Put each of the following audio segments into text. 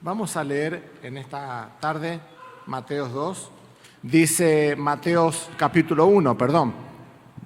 Vamos a leer en esta tarde Mateos 2. Dice Mateos capítulo 1,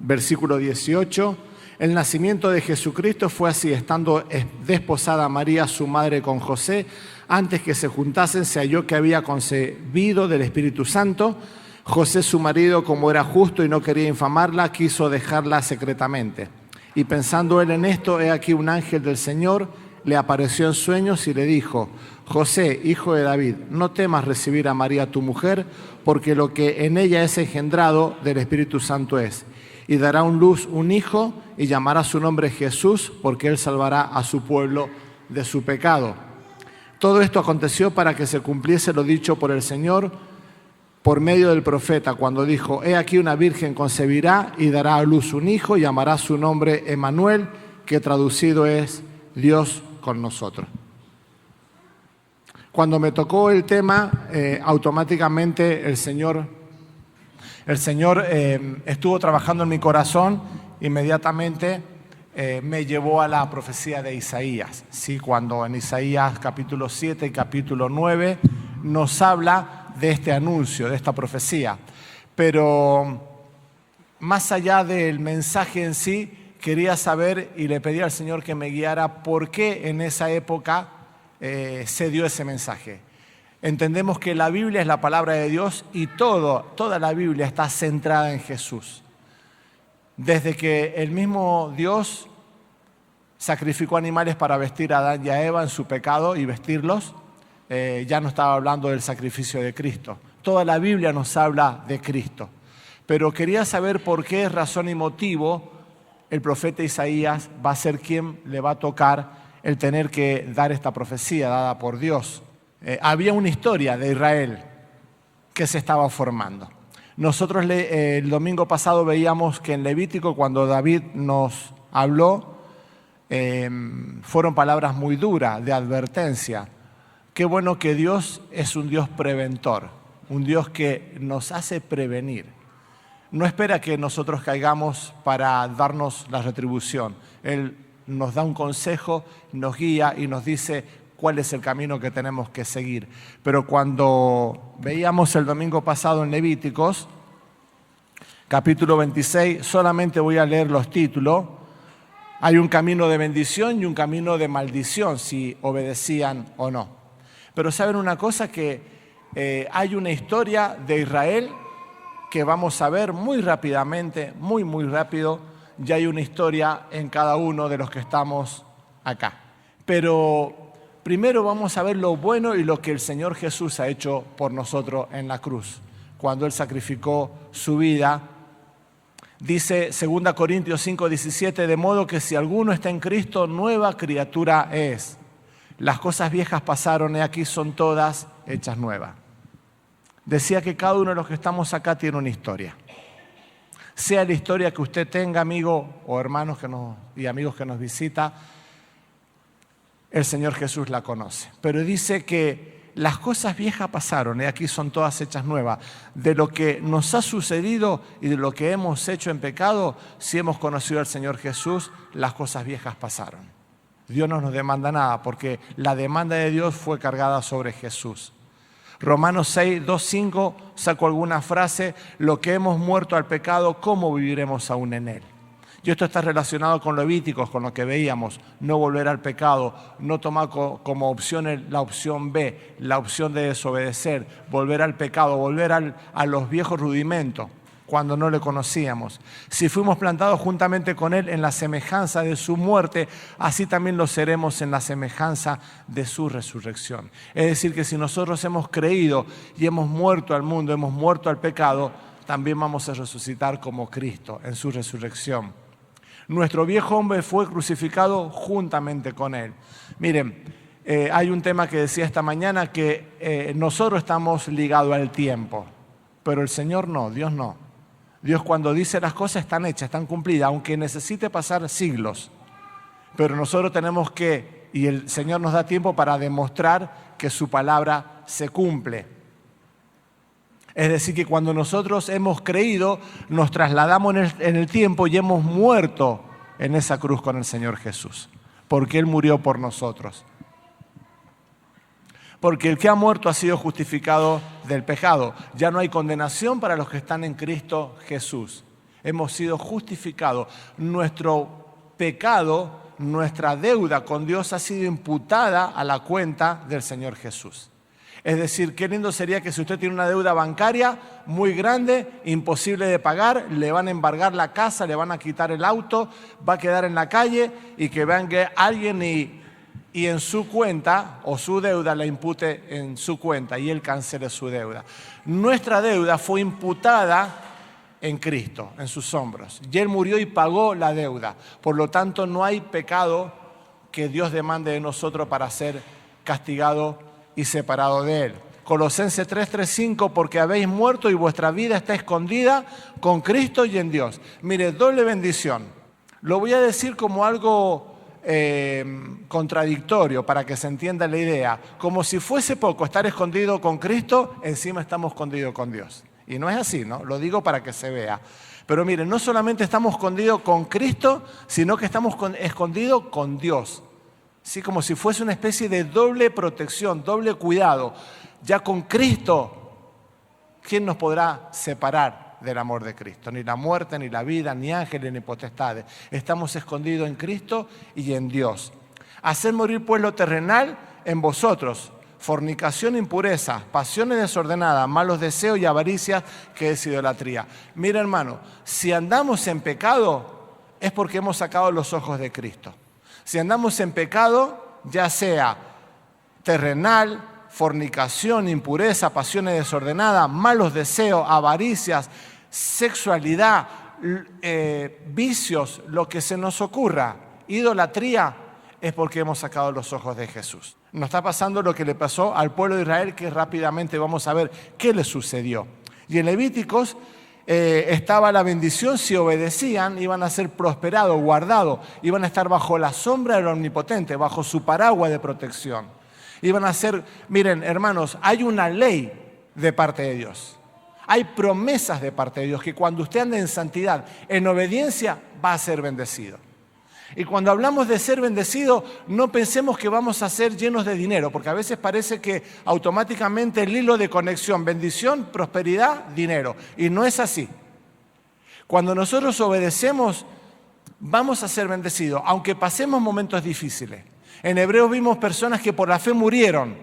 versículo 18. El nacimiento de Jesucristo fue así: estando desposada María, su madre, con José, antes que se juntasen, se halló que había concebido del Espíritu Santo. José, su marido, como era justo y no quería infamarla, quiso dejarla secretamente. Y pensando él en esto, he aquí un ángel del Señor le apareció en sueños y le dijo: José, hijo de David, no temas recibir a María tu mujer, porque lo que en ella es engendrado del Espíritu Santo es. Y dará a luz un hijo y llamará su nombre Jesús, porque él salvará a su pueblo de su pecado. Todo esto aconteció para que se cumpliese lo dicho por el Señor por medio del profeta, cuando dijo: he aquí una virgen concebirá y dará a luz un hijo y llamará su nombre Emmanuel, que traducido es Dios con nosotros. Cuando me tocó el tema, automáticamente el Señor estuvo trabajando en mi corazón. Inmediatamente me llevó a la profecía de Isaías, ¿sí? Cuando en Isaías capítulo 7 y capítulo 9 nos habla de este anuncio, de esta profecía. Pero más allá del mensaje en sí, quería saber y le pedí al Señor que me guiara por qué en esa época se dio ese mensaje. Entendemos que la Biblia es la palabra de Dios y toda la Biblia está centrada en Jesús. Desde que el mismo Dios sacrificó animales para vestir a Adán y a Eva en su pecado y vestirlos, ya no estaba hablando del sacrificio de Cristo. Toda la Biblia nos habla de Cristo. Pero quería saber por qué razón y motivo el profeta Isaías va a ser quien le va a tocar el tener que dar esta profecía dada por Dios. Había una historia de Israel que se estaba formando. Nosotros el domingo pasado veíamos que en Levítico, cuando David nos habló, fueron palabras muy duras de advertencia. Qué bueno que Dios es un Dios preventor, un Dios que nos hace prevenir. No espera que nosotros caigamos para darnos la retribución. Él nos da un consejo, nos guía y nos dice cuál es el camino que tenemos que seguir. Pero cuando veíamos el domingo pasado en Levíticos, capítulo 26, solamente voy a leer los títulos. Hay un camino de bendición y un camino de maldición, si obedecían o no. Pero ¿saben una cosa? Que hay una historia de Israel que vamos a ver muy rápidamente, muy rápido. Ya hay una historia en cada uno de los que estamos acá. Pero primero vamos a ver lo bueno y lo que el Señor Jesús ha hecho por nosotros en la cruz, cuando Él sacrificó su vida. Dice 2 Corintios 5:17, de modo que si alguno está en Cristo, nueva criatura es. Las cosas viejas pasaron y aquí son todas hechas nuevas. Decía que cada uno de los que estamos acá tiene una historia. Sea la historia que usted tenga, amigo o hermanos y amigos que nos visita, el Señor Jesús la conoce. Pero dice que las cosas viejas pasaron y aquí son todas hechas nuevas. De lo que nos ha sucedido y de lo que hemos hecho en pecado, si hemos conocido al Señor Jesús, las cosas viejas pasaron. Dios no nos demanda nada porque la demanda de Dios fue cargada sobre Jesús. Romanos 6, 2, 5, saco alguna frase: lo que hemos muerto al pecado, ¿cómo viviremos aún en él? Y esto está relacionado con Levíticos, con lo que veíamos: no volver al pecado, no tomar como opción la opción B, la opción de desobedecer, volver al pecado, volver a los viejos rudimentos cuando no le conocíamos. Si fuimos plantados juntamente con Él en la semejanza de su muerte, así también lo seremos en la semejanza de su resurrección. Es decir, que si nosotros hemos creído y hemos muerto al mundo, hemos muerto al pecado, también vamos a resucitar como Cristo en su resurrección. Nuestro viejo hombre fue crucificado juntamente con Él. Miren, hay un tema que decía esta mañana que nosotros estamos ligados al tiempo, pero el Señor no, Dios no. Dios, cuando dice las cosas, están hechas, están cumplidas, aunque necesite pasar siglos. Pero nosotros tenemos y el Señor nos da tiempo para demostrar que su palabra se cumple. Es decir, que cuando nosotros hemos creído, nos trasladamos en el tiempo y hemos muerto en esa cruz con el Señor Jesús, porque Él murió por nosotros. Porque el que ha muerto ha sido justificado del pecado. Ya no hay condenación para los que están en Cristo Jesús. Hemos sido justificados. Nuestro pecado, nuestra deuda con Dios ha sido imputada a la cuenta del Señor Jesús. Es decir, qué lindo sería que si usted tiene una deuda bancaria muy grande, imposible de pagar, le van a embargar la casa, le van a quitar el auto, va a quedar en la calle y que vean que alguien y en su cuenta o su deuda la impute en su cuenta y él cancele su deuda. Nuestra deuda fue imputada en Cristo, en sus hombros. Y Él murió y pagó la deuda. Por lo tanto, no hay pecado que Dios demande de nosotros para ser castigado y separado de Él. Colosenses 3:5, porque habéis muerto y vuestra vida está escondida con Cristo y en Dios. Mire, doble bendición. Lo voy a decir como algo contradictorio para que se entienda la idea. Como si fuese poco estar escondido con Cristo, encima estamos escondidos con Dios. Y no es así, ¿no? Lo digo para que se vea. Pero miren, no solamente estamos escondidos con Cristo, sino que estamos escondidos con Dios. ¿Sí? Como si fuese una especie de doble protección, doble cuidado. Ya con Cristo, ¿quién nos podrá separar del amor de Cristo? Ni la muerte, ni la vida, ni ángeles, ni potestades. Estamos escondidos en Cristo y en Dios. Hacer morir pues lo terrenal en vosotros. Fornicación, impureza, pasiones desordenadas, malos deseos y avaricias, que es idolatría. Mira, hermano, si andamos en pecado es porque hemos sacado los ojos de Cristo. Si andamos en pecado, ya sea terrenal, fornicación, impureza, pasiones desordenadas, malos deseos, avaricias, sexualidad, vicios, lo que se nos ocurra, idolatría, es porque hemos sacado los ojos de Jesús. Nos está pasando lo que le pasó al pueblo de Israel, que rápidamente vamos a ver qué le sucedió. Y en Levíticos estaba la bendición: si obedecían, iban a ser prosperados, guardados, iban a estar bajo la sombra del Omnipotente, bajo su paraguas de protección. Iban a ser, miren, hermanos, hay una ley de parte de Dios. Hay promesas de parte de Dios que cuando usted anda en santidad, en obediencia, va a ser bendecido. Y cuando hablamos de ser bendecido, no pensemos que vamos a ser llenos de dinero, porque a veces parece que automáticamente el hilo de conexión, bendición, prosperidad, dinero. Y no es así. Cuando nosotros obedecemos, vamos a ser bendecidos, aunque pasemos momentos difíciles. En Hebreos vimos personas que por la fe murieron,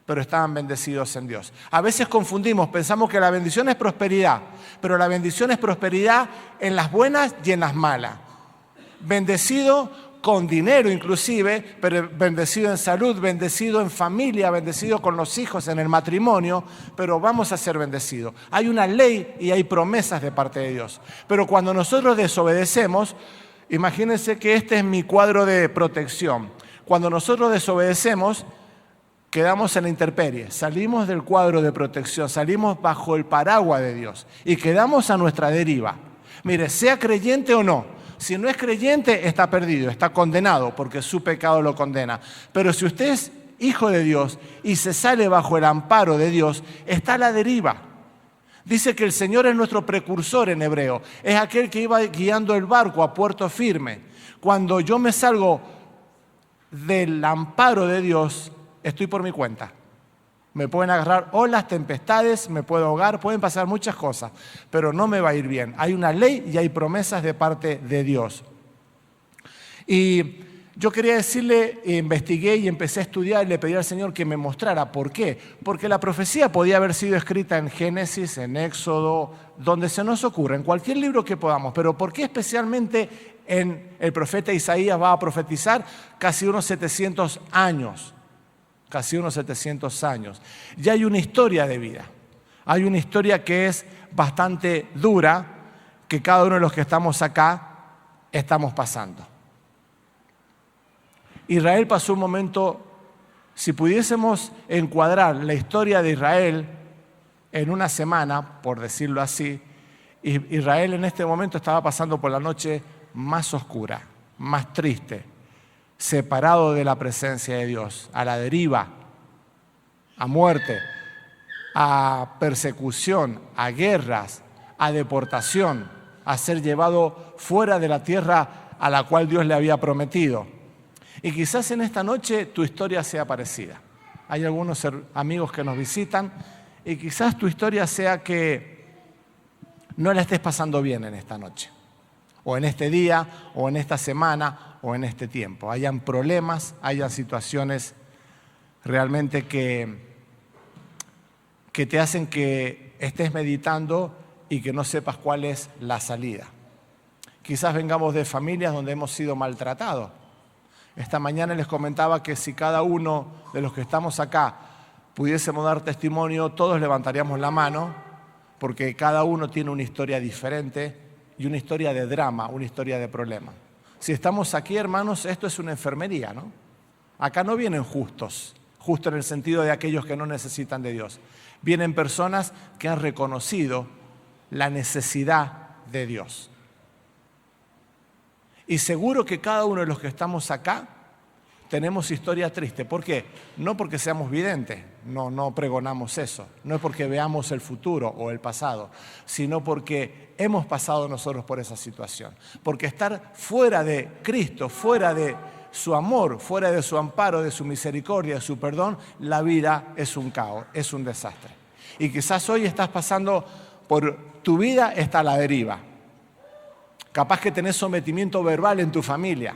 pero estaban bendecidos en Dios. A veces confundimos, pensamos que la bendición es prosperidad, pero la bendición es prosperidad en las buenas y en las malas. Bendecido con dinero inclusive, pero bendecido en salud, bendecido en familia, bendecido con los hijos, en el matrimonio, pero vamos a ser bendecidos. Hay una ley y hay promesas de parte de Dios. Pero cuando nosotros desobedecemos, imagínense que este es mi cuadro de protección. Cuando nosotros desobedecemos, quedamos en la intemperie, salimos del cuadro de protección, salimos bajo el paraguas de Dios y quedamos a nuestra deriva. Mire, sea creyente o no, si no es creyente está perdido, está condenado porque su pecado lo condena. Pero si usted es hijo de Dios y se sale bajo el amparo de Dios, está a la deriva. Dice que el Señor es nuestro precursor en hebreo, es aquel que iba guiando el barco a puerto firme. Cuando yo me salgo del amparo de Dios, estoy por mi cuenta. Me pueden agarrar olas, tempestades, me puedo ahogar, pueden pasar muchas cosas, pero no me va a ir bien. Hay una ley y hay promesas de parte de Dios. Y yo quería decirle, investigué y empecé a estudiar y le pedí al Señor que me mostrara por qué. Porque la profecía podía haber sido escrita en Génesis, en Éxodo, donde se nos ocurra, en cualquier libro que podamos. Pero ¿por qué especialmente en el profeta Isaías va a profetizar casi unos 700 años? Casi unos 700 años. Ya hay una historia de vida. Hay una historia que es bastante dura, que cada uno de los que estamos acá estamos pasando. Israel pasó un momento, si pudiésemos encuadrar la historia de Israel en una semana, por decirlo así, Israel en este momento estaba pasando por la noche más oscura, más triste, separado de la presencia de Dios, a la deriva, a muerte, a persecución, a guerras, a deportación, a ser llevado fuera de la tierra a la cual Dios le había prometido. Y quizás en esta noche tu historia sea parecida. Hay algunos amigos que nos visitan y quizás tu historia sea que no la estés pasando bien en esta noche, o en este día, o en esta semana, o en este tiempo. Hayan problemas, hayan situaciones realmente que te hacen que estés meditando y que no sepas cuál es la salida. Quizás vengamos de familias donde hemos sido maltratados. Esta mañana les comentaba que si cada uno de los que estamos acá pudiésemos dar testimonio, todos levantaríamos la mano, porque cada uno tiene una historia diferente y una historia de drama, una historia de problema. Si estamos aquí, hermanos, esto es una enfermería, ¿no? Acá no vienen justos, justo en el sentido de aquellos que no necesitan de Dios. Vienen personas que han reconocido la necesidad de Dios. Y seguro que cada uno de los que estamos acá tenemos historia triste. ¿Por qué? No porque seamos videntes, no pregonamos eso. No es porque veamos el futuro o el pasado, sino porque hemos pasado nosotros por esa situación. Porque estar fuera de Cristo, fuera de su amor, fuera de su amparo, de su misericordia, de su perdón, la vida es un caos, es un desastre. Y quizás hoy estás pasando por tu vida, está a la deriva. Capaz que tenés sometimiento verbal en tu familia.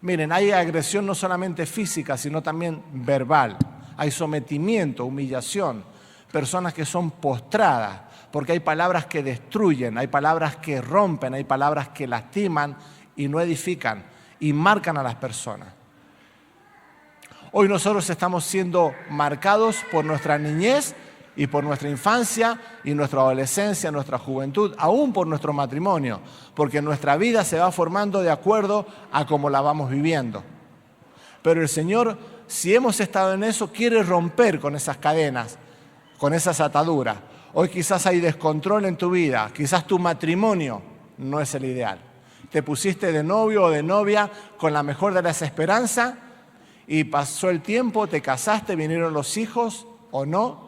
Miren, hay agresión no solamente física, sino también verbal. Hay sometimiento, humillación, personas que son postradas, porque hay palabras que destruyen, hay palabras que rompen, hay palabras que lastiman y no edifican y marcan a las personas. Hoy nosotros estamos siendo marcados por nuestra niñez y por nuestra infancia y nuestra adolescencia, nuestra juventud, aún por nuestro matrimonio, porque nuestra vida se va formando de acuerdo a cómo la vamos viviendo. Pero el Señor, si hemos estado en eso, quiere romper con esas cadenas, con esas ataduras. Hoy quizás hay descontrol en tu vida, quizás tu matrimonio no es el ideal. Te pusiste de novio o de novia con la mejor de las esperanzas y pasó el tiempo, te casaste, vinieron los hijos o no,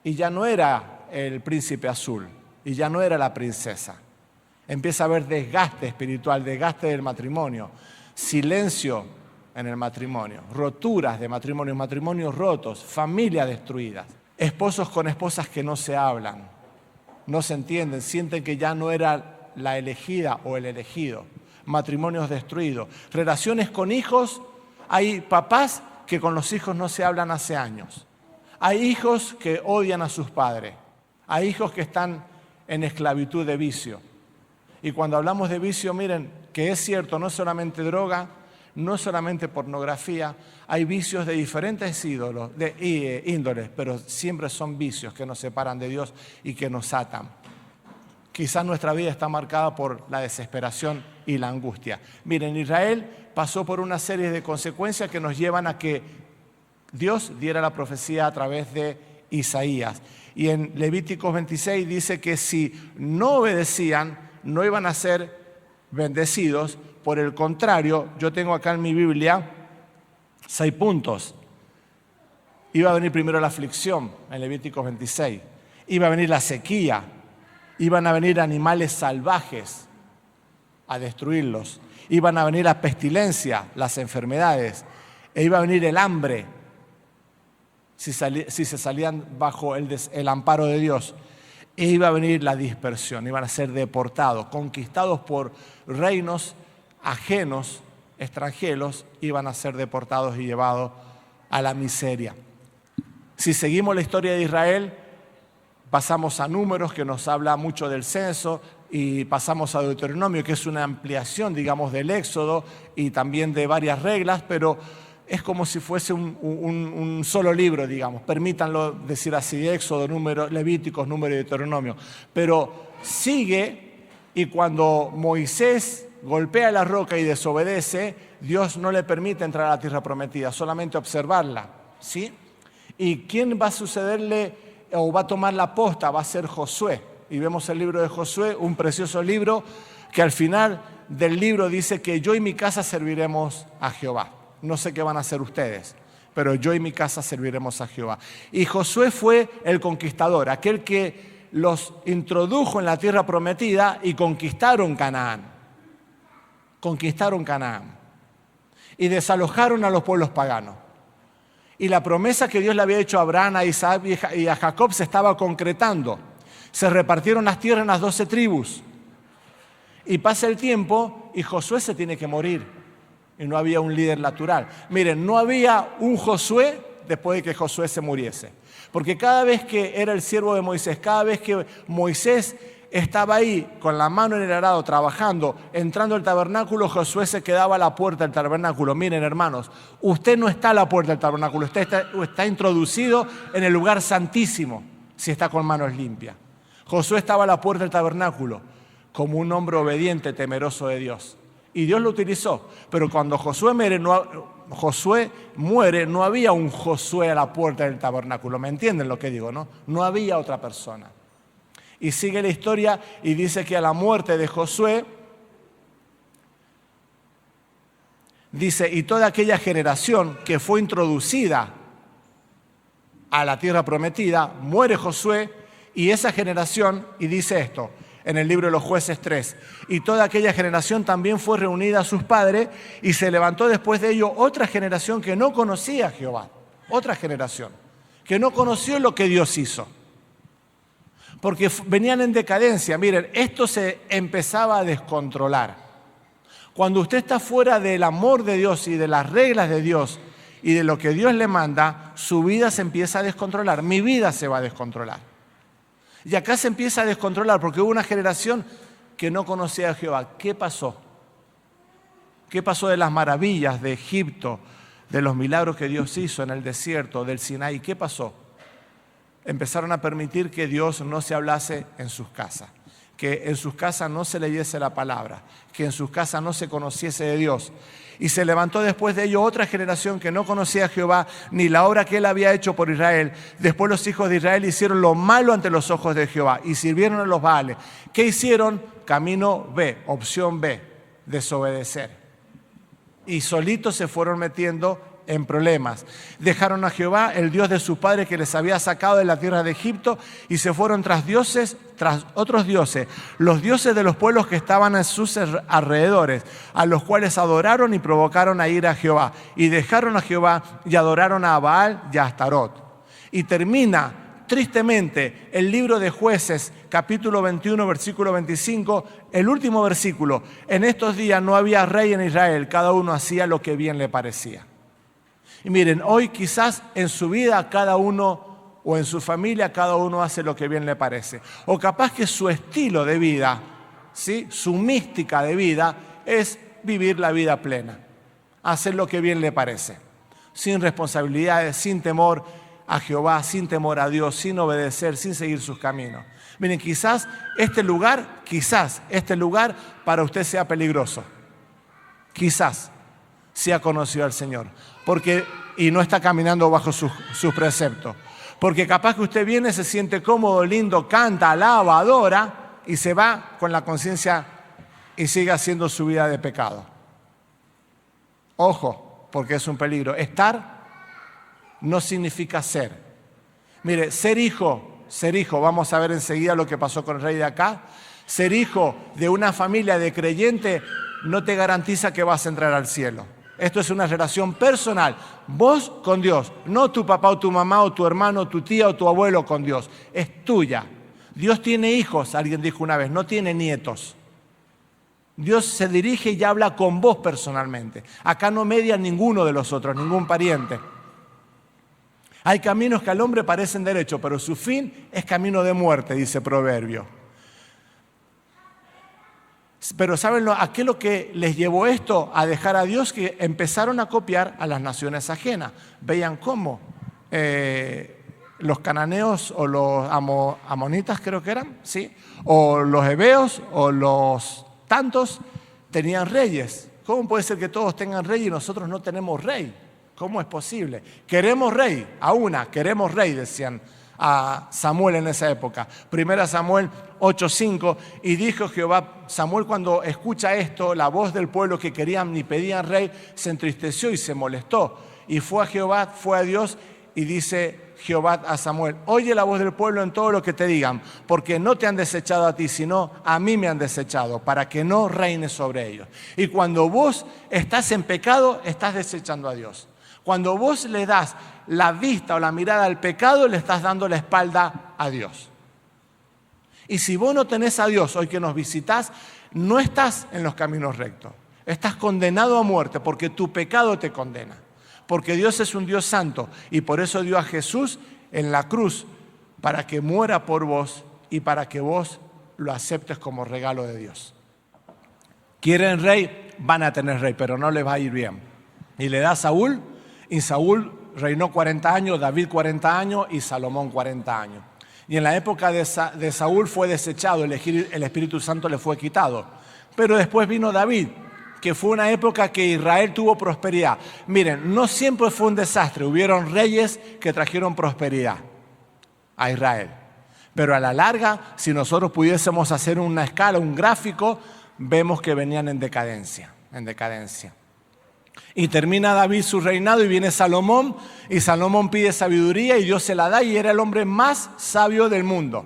y ya no era el príncipe azul, y ya no era la princesa. Empieza a haber desgaste espiritual, desgaste del matrimonio, silencio en el matrimonio, roturas de matrimonio, matrimonios rotos, familias destruidas, esposos con esposas que no se hablan, no se entienden, sienten que ya no era la elegida o el elegido, matrimonios destruidos, relaciones con hijos, hay papás que con los hijos no se hablan hace años. Hay hijos que odian a sus padres, hay hijos que están en esclavitud de vicio. Y cuando hablamos de vicio, miren, que es cierto, no solamente droga, no solamente pornografía, hay vicios de diferentes índoles, pero siempre son vicios que nos separan de Dios y que nos atan. Quizás nuestra vida está marcada por la desesperación y la angustia. Miren, Israel pasó por una serie de consecuencias que nos llevan a que Dios diera la profecía a través de Isaías. Y en Levíticos 26 dice que si no obedecían, no iban a ser bendecidos. Por el contrario, yo tengo acá en mi Biblia 6 puntos. Iba a venir primero la aflicción, en Levíticos 26. Iba a venir la sequía. Iban a venir animales salvajes a destruirlos. Iban a venir la pestilencia, las enfermedades. E iba a venir el hambre, si se salían bajo el amparo de Dios. E iba a venir la dispersión, iban a ser deportados, conquistados por reinos ajenos, extranjeros, iban a ser deportados y llevados a la miseria. Si seguimos la historia de Israel, pasamos a Números, que nos habla mucho del censo, y pasamos a Deuteronomio, que es una ampliación, digamos, del Éxodo y también de varias reglas, pero es como si fuese un solo libro, digamos, permítanlo decir así, Éxodo, Números, Levíticos, Números y Deuteronomio. Pero sigue, y cuando Moisés golpea la roca y desobedece, Dios no le permite entrar a la tierra prometida, solamente observarla, ¿sí? ¿Y quién va a sucederle o va a tomar la posta? Va a ser Josué. Y vemos el libro de Josué, un precioso libro que al final del libro dice que yo y mi casa serviremos a Jehová. No sé qué van a hacer ustedes, pero yo y mi casa serviremos a Jehová. Y Josué fue el conquistador, aquel que los introdujo en la tierra prometida y conquistaron Canaán. Conquistaron Canaán. Y desalojaron a los pueblos paganos. Y la promesa que Dios le había hecho a Abraham, a Isaac y a Jacob se estaba concretando. Se repartieron las tierras en las 12 tribus. Y pasa el tiempo y Josué se tiene que morir. Y no había un líder natural. Miren, no había un Josué después de que Josué se muriese. Porque cada vez que era el siervo de Moisés, cada vez que Moisés estaba ahí con la mano en el arado trabajando, entrando al tabernáculo, Josué se quedaba a la puerta del tabernáculo. Miren, hermanos, usted no está a la puerta del tabernáculo, usted está introducido en el lugar santísimo si está con manos limpias. Josué estaba a la puerta del tabernáculo como un hombre obediente, temeroso de Dios. Y Dios lo utilizó. Pero cuando Josué muere, no había un Josué a la puerta del tabernáculo. ¿Me entienden lo que digo, no? No había otra persona. Y sigue la historia y dice que a la muerte de Josué, dice, y toda aquella generación que fue introducida a la tierra prometida, muere Josué, y esa generación, y dice esto, en el libro de los Jueces 3, y toda aquella generación también fue reunida a sus padres, y se levantó después de ello otra generación que no conocía a Jehová, otra generación, que no conoció lo que Dios hizo. Porque venían en decadencia. Miren, esto se empezaba a descontrolar. Cuando usted está fuera del amor de Dios y de las reglas de Dios y de lo que Dios le manda, su vida se empieza a descontrolar. Mi vida se va a descontrolar. Y acá se empieza a descontrolar porque hubo una generación que no conocía a Jehová. ¿Qué pasó? ¿Qué pasó de las maravillas de Egipto, de los milagros que Dios hizo en el desierto, del Sinaí? ¿Qué pasó? Empezaron a permitir que Dios no se hablase en sus casas, que en sus casas no se leyese la palabra, que en sus casas no se conociese de Dios. Y se levantó después de ello otra generación que no conocía a Jehová ni la obra que él había hecho por Israel. Después los hijos de Israel hicieron lo malo ante los ojos de Jehová y sirvieron a los Baales. ¿Qué hicieron? Camino B, opción B, desobedecer. Y solitos se fueron metiendo en problemas. Dejaron a Jehová, el Dios de sus padres que les había sacado de la tierra de Egipto, y se fueron tras otros dioses, los dioses de los pueblos que estaban en sus alrededores, a los cuales adoraron y provocaron a ira a Jehová. Y dejaron a Jehová y adoraron a Baal y a Astarot. Y termina tristemente el libro de Jueces, capítulo 21, versículo 25, el último versículo. En estos días no había rey en Israel, cada uno hacía lo que bien le parecía. Y miren, hoy quizás en su vida cada uno o en su familia cada uno hace lo que bien le parece. O capaz que su estilo de vida, ¿sí?, su mística de vida es vivir la vida plena, hacer lo que bien le parece, sin responsabilidades, sin temor a Jehová, sin temor a Dios, sin obedecer, sin seguir sus caminos. Miren, quizás este lugar para usted sea peligroso. Quizás si ha conocido al Señor, y no está caminando bajo sus preceptos. Porque capaz que usted viene, se siente cómodo, lindo, canta, alaba, adora, y se va con la conciencia y sigue haciendo su vida de pecado. Ojo, porque es un peligro. Estar no significa ser. Mire, ser hijo, vamos a ver enseguida lo que pasó con el rey de acá. Ser hijo de una familia de creyente no te garantiza que vas a entrar al cielo. Esto es una relación personal, vos con Dios, no tu papá o tu mamá o tu hermano, tu tía o tu abuelo con Dios, es tuya. Dios tiene hijos, alguien dijo una vez, no tiene nietos. Dios se dirige y habla con vos personalmente. Acá no media ninguno de los otros, ningún pariente. Hay caminos que al hombre parecen derechos, pero su fin es camino de muerte, dice Proverbio. Pero ¿saben a qué es lo que les llevó esto? A dejar a Dios, que empezaron a copiar a las naciones ajenas. Veían cómo los cananeos o los amonitas, creo que eran, ¿sí?, o los heveos o los tantos tenían reyes. ¿Cómo puede ser que todos tengan rey y nosotros no tenemos rey? ¿Cómo es posible? Queremos rey, queremos rey, decían a Samuel en esa época. 1 Samuel 8:5, y dijo Jehová, Samuel cuando escucha esto, la voz del pueblo que querían ni pedían rey, se entristeció y se molestó. Y fue a Dios, y dice Jehová a Samuel, oye la voz del pueblo en todo lo que te digan, porque no te han desechado a ti, sino a mí me han desechado, para que no reines sobre ellos. Y cuando vos estás en pecado, estás desechando a Dios. Cuando vos le das la vista o la mirada al pecado, le estás dando la espalda a Dios. Y si vos no tenés a Dios hoy que nos visitás, no estás en los caminos rectos. Estás condenado a muerte porque tu pecado te condena. Porque Dios es un Dios santo y por eso dio a Jesús en la cruz para que muera por vos y para que vos lo aceptes como regalo de Dios. Quieren rey, van a tener rey, pero no les va a ir bien. Y le da a Saúl, y Saúl reinó 40 años, David 40 años y Salomón 40 años. Y en la época de Saúl fue desechado, el Espíritu Santo le fue quitado. Pero después vino David, que fue una época que Israel tuvo prosperidad. Miren, no siempre fue un desastre, hubieron reyes que trajeron prosperidad a Israel. Pero a la larga, si nosotros pudiésemos hacer una escala, un gráfico, vemos que venían en decadencia. Y termina David su reinado y viene Salomón, y Salomón pide sabiduría y Dios se la da y era el hombre más sabio del mundo.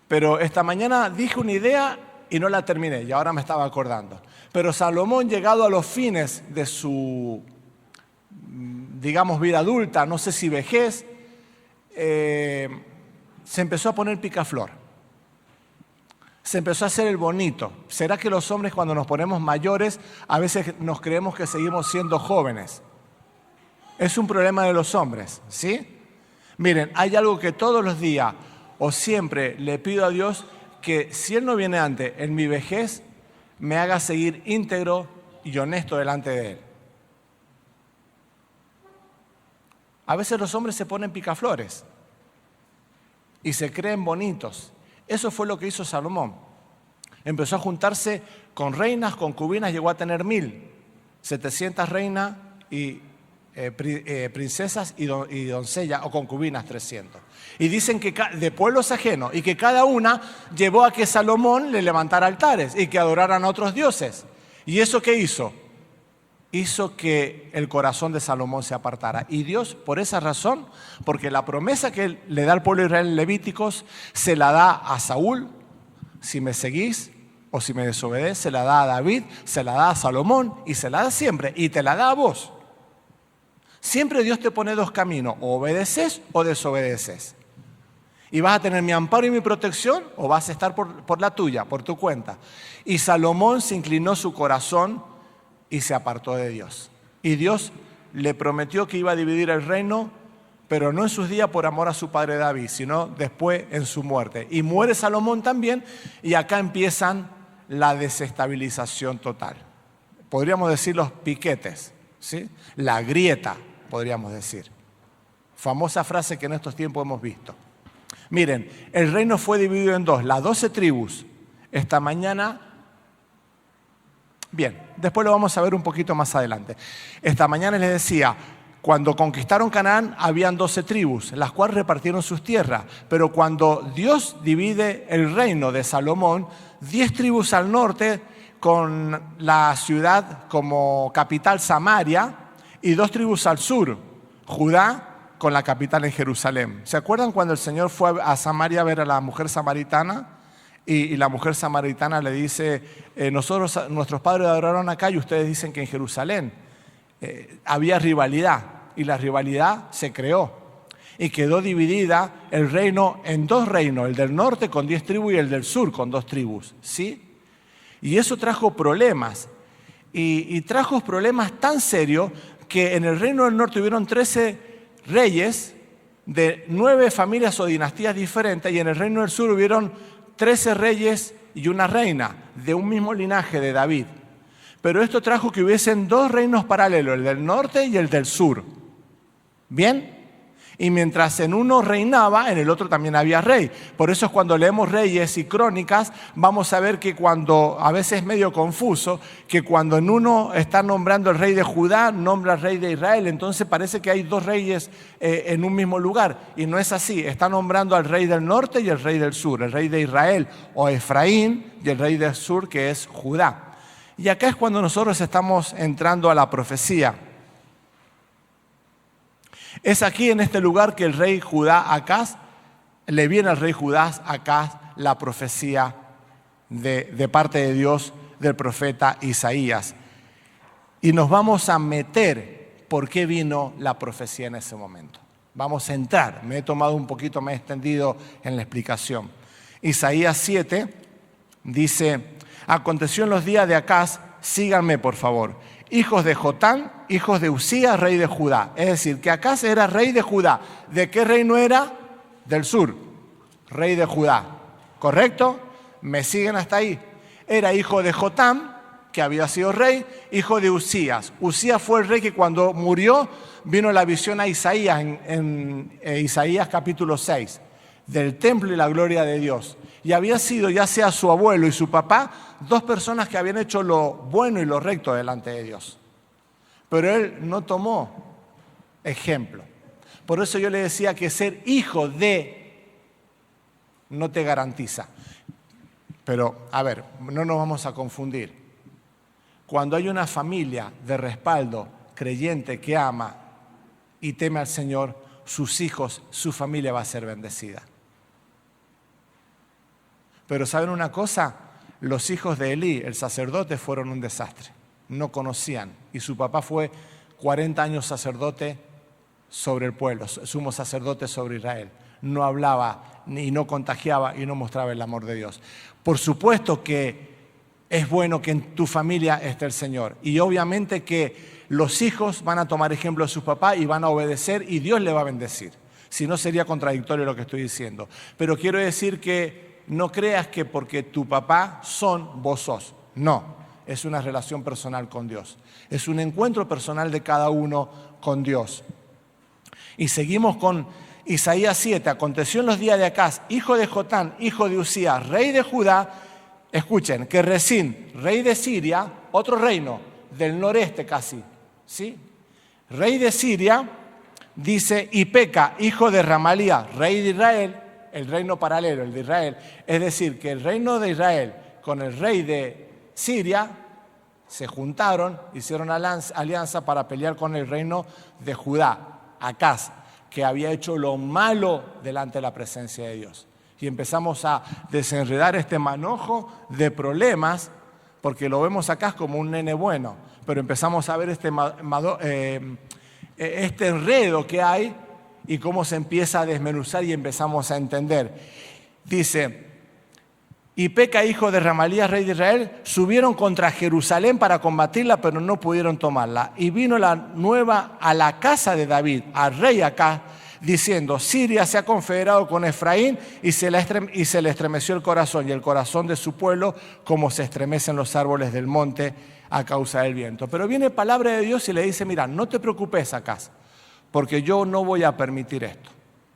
Pero esta mañana dije una idea y no la terminé y ahora me estaba acordando. Pero Salomón, llegado a los fines de su, digamos, vida adulta, no sé si vejez, se empezó a poner picaflor. Se empezó a hacer el bonito. ¿Será que los hombres cuando nos ponemos mayores a veces nos creemos que seguimos siendo jóvenes? Es un problema de los hombres, ¿sí? Miren, hay algo que todos los días o siempre le pido a Dios que si Él no viene antes, en mi vejez, me haga seguir íntegro y honesto delante de Él. A veces los hombres se ponen picaflores y se creen bonitos. Eso fue lo que hizo Salomón. Empezó a juntarse con reinas, concubinas, llegó a tener 1.700 reinas y princesas y doncellas o concubinas 300. Y dicen que de pueblos ajenos y que cada una llevó a que Salomón le levantara altares y que adoraran a otros dioses. ¿Y eso qué hizo? Hizo que el corazón de Salomón se apartara. Y Dios, por esa razón, porque la promesa que Él le da al pueblo de Israel en Levíticos, se la da a Saúl, si me seguís, o si me desobedeces, se la da a David, se la da a Salomón, y se la da siempre, y te la da a vos. Siempre Dios te pone dos caminos, o obedeces o desobedeces. Y vas a tener mi amparo y mi protección, o vas a estar por la tuya, por tu cuenta. Y Salomón se inclinó su corazón y se apartó de Dios. Y Dios le prometió que iba a dividir el reino, pero no en sus días por amor a su padre David, sino después en su muerte. Y muere Salomón también, y acá empiezan la desestabilización total. Podríamos decir los piquetes, ¿sí? La grieta, podríamos decir. Famosa frase que en estos tiempos hemos visto. Miren, el reino fue dividido en dos, las 12 tribus. Esta mañana... Bien, después lo vamos a ver un poquito más adelante. Esta mañana les decía, cuando conquistaron Canaán habían 12 tribus, las cuales repartieron sus tierras. Pero cuando Dios divide el reino de Salomón, 10 tribus al norte con la ciudad como capital Samaria y 2 tribus al sur, Judá con la capital en Jerusalén. ¿Se acuerdan cuando el Señor fue a Samaria a ver a la mujer samaritana? Y la mujer samaritana le dice, nuestros padres adoraron acá y ustedes dicen que en Jerusalén. Había rivalidad y la rivalidad se creó y quedó dividida el reino en 2 reinos, el del norte con 10 tribus y el del sur con 2 tribus, ¿sí? Y eso trajo problemas y trajo problemas tan serios que en el reino del norte hubieron 13 reyes de 9 familias o dinastías diferentes y en el reino del sur hubieron 13 reyes y una reina de un mismo linaje de David. Pero esto trajo que hubiesen 2 reinos paralelos, el del norte y el del sur. ¿Bien? Y mientras en uno reinaba, en el otro también había rey. Por eso es cuando leemos Reyes y Crónicas, vamos a ver que cuando, a veces es medio confuso, que cuando en uno está nombrando el rey de Judá, nombra al rey de Israel. Entonces parece que hay 2 reyes en un mismo lugar. Y no es así. Está nombrando al rey del norte y el rey del sur. El rey de Israel o Efraín y el rey del sur que es Judá. Y acá es cuando nosotros estamos entrando a la profecía. Es aquí en este lugar que el rey Judá Acaz, le viene al rey Judá Acaz la profecía de parte de Dios del profeta Isaías. Y nos vamos a meter por qué vino la profecía en ese momento. Vamos a entrar, me he tomado un poquito, me he extendido en la explicación. Isaías 7 dice: aconteció en los días de Acaz, síganme por favor, hijos de Jotán, hijos de Usías, rey de Judá. Es decir, que Acaz era rey de Judá. ¿De qué reino era? Del sur, rey de Judá. ¿Correcto? ¿Me siguen hasta ahí? Era hijo de Jotán, que había sido rey, hijo de Usías. Usías fue el rey que cuando murió vino la visión a Isaías en Isaías capítulo 6, del templo y la gloria de Dios. Y había sido, ya sea su abuelo y su papá, dos personas que habían hecho lo bueno y lo recto delante de Dios. Pero él no tomó ejemplo. Por eso yo le decía que ser hijo de no te garantiza. Pero, a ver, no nos vamos a confundir. Cuando hay una familia de respaldo creyente que ama y teme al Señor, sus hijos, su familia va a ser bendecida. Pero ¿saben una cosa? Los hijos de Elí, el sacerdote, fueron un desastre. No conocían. Y su papá fue 40 años sacerdote sobre el pueblo, sumo sacerdote sobre Israel. No hablaba, ni no contagiaba y no mostraba el amor de Dios. Por supuesto que es bueno que en tu familia esté el Señor. Y obviamente que los hijos van a tomar ejemplo de sus papás y van a obedecer y Dios le va a bendecir. Si no, sería contradictorio lo que estoy diciendo. Pero quiero decir que no creas que porque tu papá son, vos sos. No, es una relación personal con Dios. Es un encuentro personal de cada uno con Dios. Y seguimos con Isaías 7. Aconteció en los días de Acaz, hijo de Jotán, hijo de Usías, rey de Judá. Escuchen, que Resín, rey de Siria, otro reino del noreste casi, ¿sí? Rey de Siria, dice, y Peca, hijo de Ramalía, rey de Israel, el reino paralelo, el de Israel. Es decir, que el reino de Israel con el rey de Siria se juntaron, hicieron alianza para pelear con el reino de Judá, Acaz, que había hecho lo malo delante de la presencia de Dios. Y empezamos a desenredar este manojo de problemas, porque lo vemos acá como un nene bueno, pero empezamos a ver este enredo que hay y cómo se empieza a desmenuzar y empezamos a entender. Dice, y Peca, hijo de Ramalías, rey de Israel, subieron contra Jerusalén para combatirla, pero no pudieron tomarla. Y vino la nueva a la casa de David, al rey Acaz, diciendo, Siria se ha confederado con Efraín y se le estremeció el corazón y el corazón de su pueblo como se estremecen los árboles del monte a causa del viento. Pero viene palabra de Dios y le dice, mira, no te preocupes Acaz, porque yo no voy a permitir esto,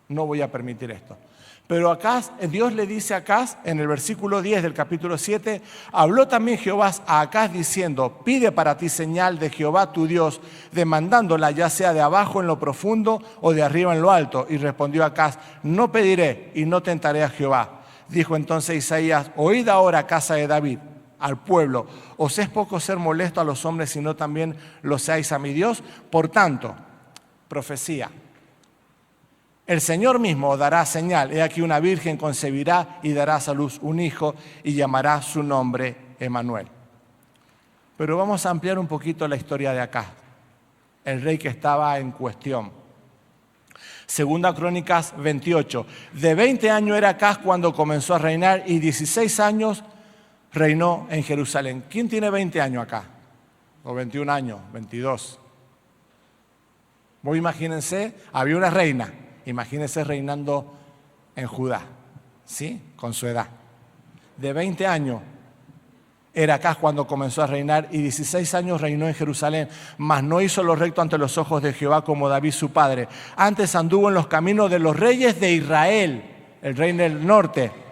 no voy a permitir esto. Pero Acaz, Dios le dice a Acaz, en el versículo 10 del capítulo 7, habló también Jehová a Acaz diciendo, pide para ti señal de Jehová tu Dios, demandándola ya sea de abajo en lo profundo o de arriba en lo alto. Y respondió Acaz, no pediré y no tentaré a Jehová. Dijo entonces Isaías, oíd ahora, casa de David, al pueblo, os es poco ser molesto a los hombres, sino también lo seáis a mi Dios. Por tanto, profecía. El Señor mismo dará señal. He aquí una virgen concebirá y dará a luz un hijo y llamará su nombre Emmanuel. Pero vamos a ampliar un poquito la historia de Acaz, el rey que estaba en cuestión. Segunda Crónicas 28. De 20 años era Acaz cuando comenzó a reinar y 16 años reinó en Jerusalén. ¿Quién tiene 20 años acá? O 21 años, 22. Vos imagínense, había una reina. Imagínense reinando en Judá, ¿sí? Con su edad. De 20 años era Acaz cuando comenzó a reinar y 16 años reinó en Jerusalén, mas no hizo lo recto ante los ojos de Jehová como David su padre. Antes anduvo en los caminos de los reyes de Israel, el rey del norte.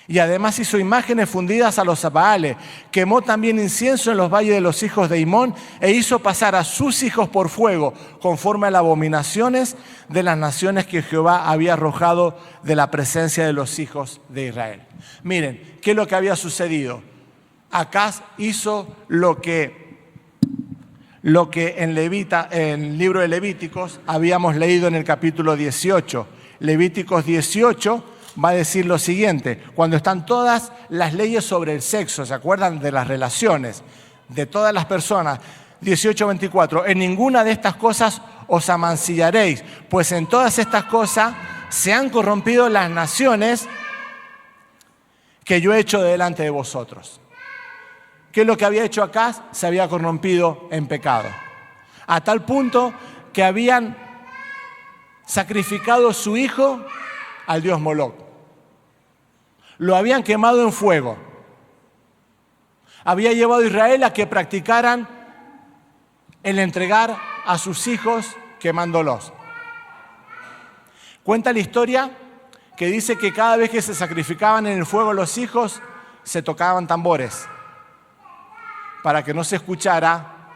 Y además hizo imágenes fundidas a los Baales. Quemó también incienso en los valles de los hijos de Himón e hizo pasar a sus hijos por fuego, conforme a las abominaciones de las naciones que Jehová había arrojado de la presencia de los hijos de Israel. Miren, ¿qué es lo que había sucedido? Acaz hizo lo que en el libro de Levíticos habíamos leído en el capítulo 18. Levíticos 18 va a decir lo siguiente, cuando están todas las leyes sobre el sexo, ¿se acuerdan de las relaciones de todas las personas? 18:24, en ninguna de estas cosas os amancillaréis, pues en todas estas cosas se han corrompido las naciones que yo he hecho delante de vosotros. ¿Qué es lo que había hecho Acaz? Se había corrompido en pecado. A tal punto que habían sacrificado su hijo al dios Moloc. Lo habían quemado en fuego. Había llevado a Israel a que practicaran el entregar a sus hijos quemándolos. Cuenta la historia que dice que cada vez que se sacrificaban en el fuego los hijos, se tocaban tambores para que no se escuchara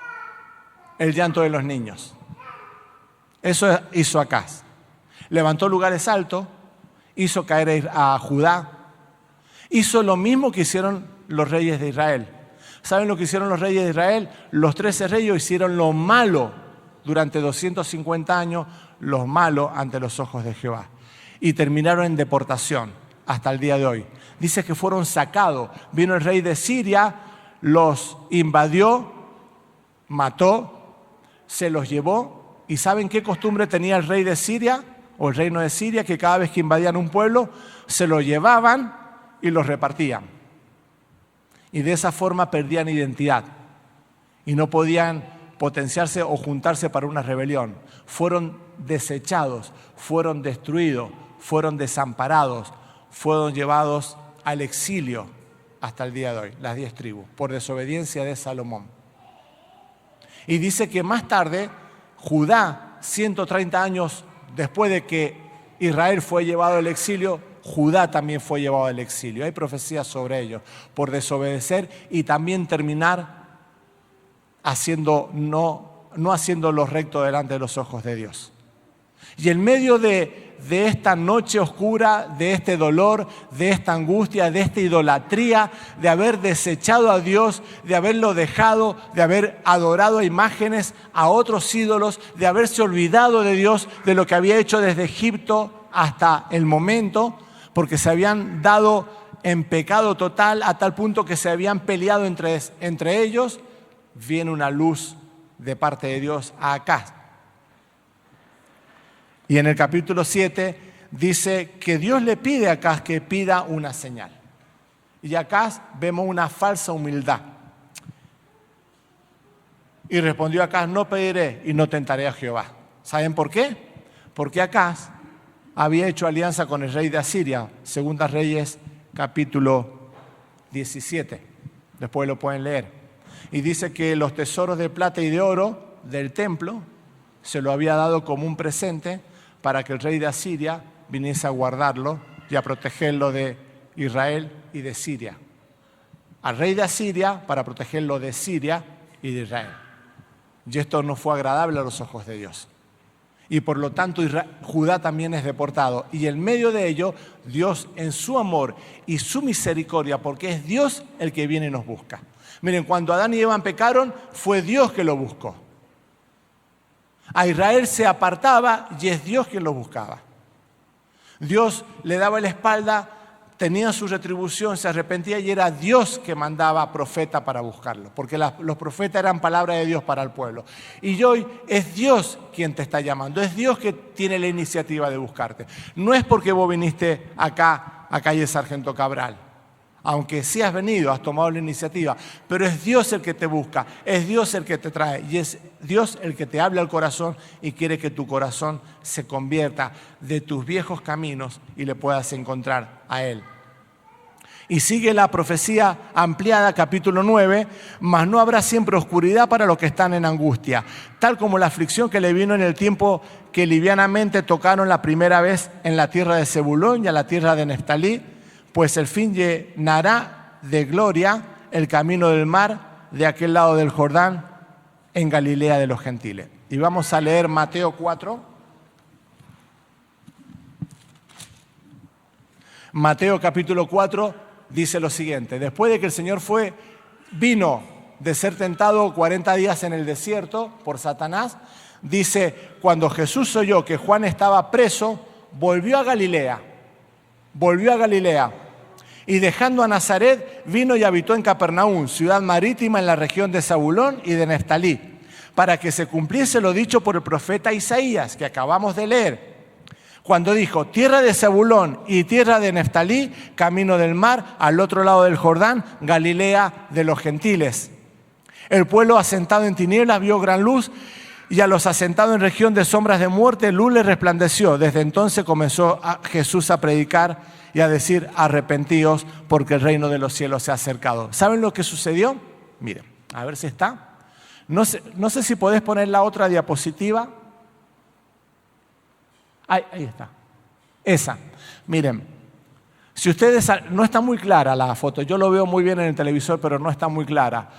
el llanto de los niños. Eso hizo Acaz. Levantó lugares altos, hizo caer a Judá, hizo lo mismo que hicieron los reyes de Israel. ¿Saben lo que hicieron los reyes de Israel? Los 13 reyes hicieron lo malo durante 250 años, lo malo ante los ojos de Jehová. Y terminaron en deportación hasta el día de hoy. Dice que fueron sacados. Vino el rey de Siria, los invadió, mató, se los llevó. ¿Y saben qué costumbre tenía el rey de Siria o el reino de Siria? Que cada vez que invadían un pueblo, se lo llevaban y los repartían. Y de esa forma perdían identidad y no podían potenciarse o juntarse para una rebelión. Fueron desechados, fueron destruidos, fueron desamparados, fueron llevados al exilio hasta el día de hoy, las 10 tribus, por desobediencia de Salomón. Y dice que más tarde, Judá, 130 años después de que Israel fue llevado al exilio, Judá también fue llevado al exilio. Hay profecías sobre ello, por desobedecer y también terminar no haciendo lo recto delante de los ojos de Dios. Y en medio de esta noche oscura, de este dolor, de esta angustia, de esta idolatría, de haber desechado a Dios, de haberlo dejado, de haber adorado a imágenes, a otros ídolos, de haberse olvidado de Dios, de lo que había hecho desde Egipto hasta el momento, porque se habían dado en pecado total a tal punto que se habían peleado entre ellos, viene una luz de parte de Dios a Acaz. Y en el capítulo 7 dice que Dios le pide a Acaz que pida una señal. Y Acaz vemos una falsa humildad. Y respondió Acaz, no pediré y no tentaré a Jehová. ¿Saben por qué? Porque Acaz había hecho alianza con el rey de Asiria, Segunda Reyes, capítulo 17. Después lo pueden leer. Y dice que los tesoros de plata y de oro del templo se lo había dado como un presente para que el rey de Asiria viniese a guardarlo y a protegerlo de Israel y de Siria. Al rey de Asiria para protegerlo de Siria y de Israel. Y esto no fue agradable a los ojos de Dios. Y por lo tanto Judá también es deportado. Y en medio de ello, Dios en su amor y su misericordia, porque es Dios el que viene y nos busca. Miren, cuando Adán y Eva pecaron, fue Dios que lo buscó. A Israel se apartaba y es Dios quien lo buscaba. Dios le daba la espalda, tenía su retribución, se arrepentía y era Dios que mandaba profeta para buscarlo, porque los profetas eran palabra de Dios para el pueblo. Y hoy es Dios quien te está llamando, es Dios que tiene la iniciativa de buscarte. No es porque vos viniste acá a calle Sargento Cabral, aunque sí has venido, has tomado la iniciativa, pero es Dios el que te busca, es Dios el que te trae y es Dios el que te habla al corazón y quiere que tu corazón se convierta de tus viejos caminos y le puedas encontrar a Él. Y sigue la profecía ampliada, capítulo 9, mas no habrá siempre oscuridad para los que están en angustia, tal como la aflicción que le vino en el tiempo que livianamente tocaron la primera vez en la tierra de Zebulón y a la tierra de Neftalí, pues el fin llenará de gloria el camino del mar de aquel lado del Jordán en Galilea de los gentiles. Y vamos a leer Mateo 4. Mateo capítulo 4 dice lo siguiente: después de que el Señor vino de ser tentado 40 días en el desierto por Satanás, dice, cuando Jesús oyó que Juan estaba preso, volvió a Galilea. Y dejando a Nazaret, vino y habitó en Capernaum, ciudad marítima en la región de Zabulón y de Neftalí, para que se cumpliese lo dicho por el profeta Isaías, que acabamos de leer, cuando dijo: tierra de Zabulón y tierra de Neftalí, camino del mar, al otro lado del Jordán, Galilea de los gentiles. El pueblo asentado en tinieblas vio gran luz, y a los asentados en región de sombras de muerte, luz les resplandeció. Desde entonces comenzó Jesús a predicar y a decir: arrepentíos, porque el reino de los cielos se ha acercado. ¿Saben lo que sucedió? Miren, a ver si está. No sé si podés poner la otra diapositiva. Ahí está. Esa. Miren, si ustedes... No está muy clara la foto. Yo lo veo muy bien en el televisor, pero no está muy clara.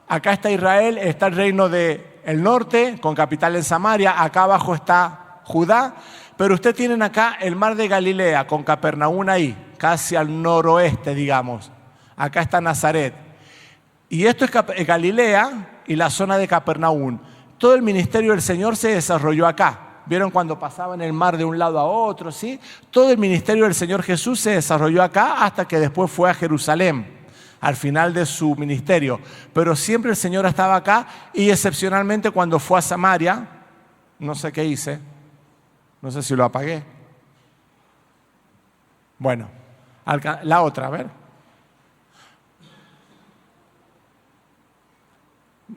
Acá está Israel, está el reino del norte, con capital en Samaria. Acá abajo está Judá. Pero ustedes tienen acá el mar de Galilea, con Capernaum ahí, casi al noroeste, digamos. Acá está Nazaret. Y esto es Galilea y la zona de Capernaum. Todo el ministerio del Señor se desarrolló acá. ¿Vieron cuando pasaban el mar de un lado a otro? ¿Sí? Todo el ministerio del Señor Jesús se desarrolló acá hasta que después fue a Jerusalén, al final de su ministerio. Pero siempre el Señor estaba acá, y excepcionalmente cuando fue a Samaria, no sé qué hice, no sé si lo apagué. Bueno, la otra, a ver.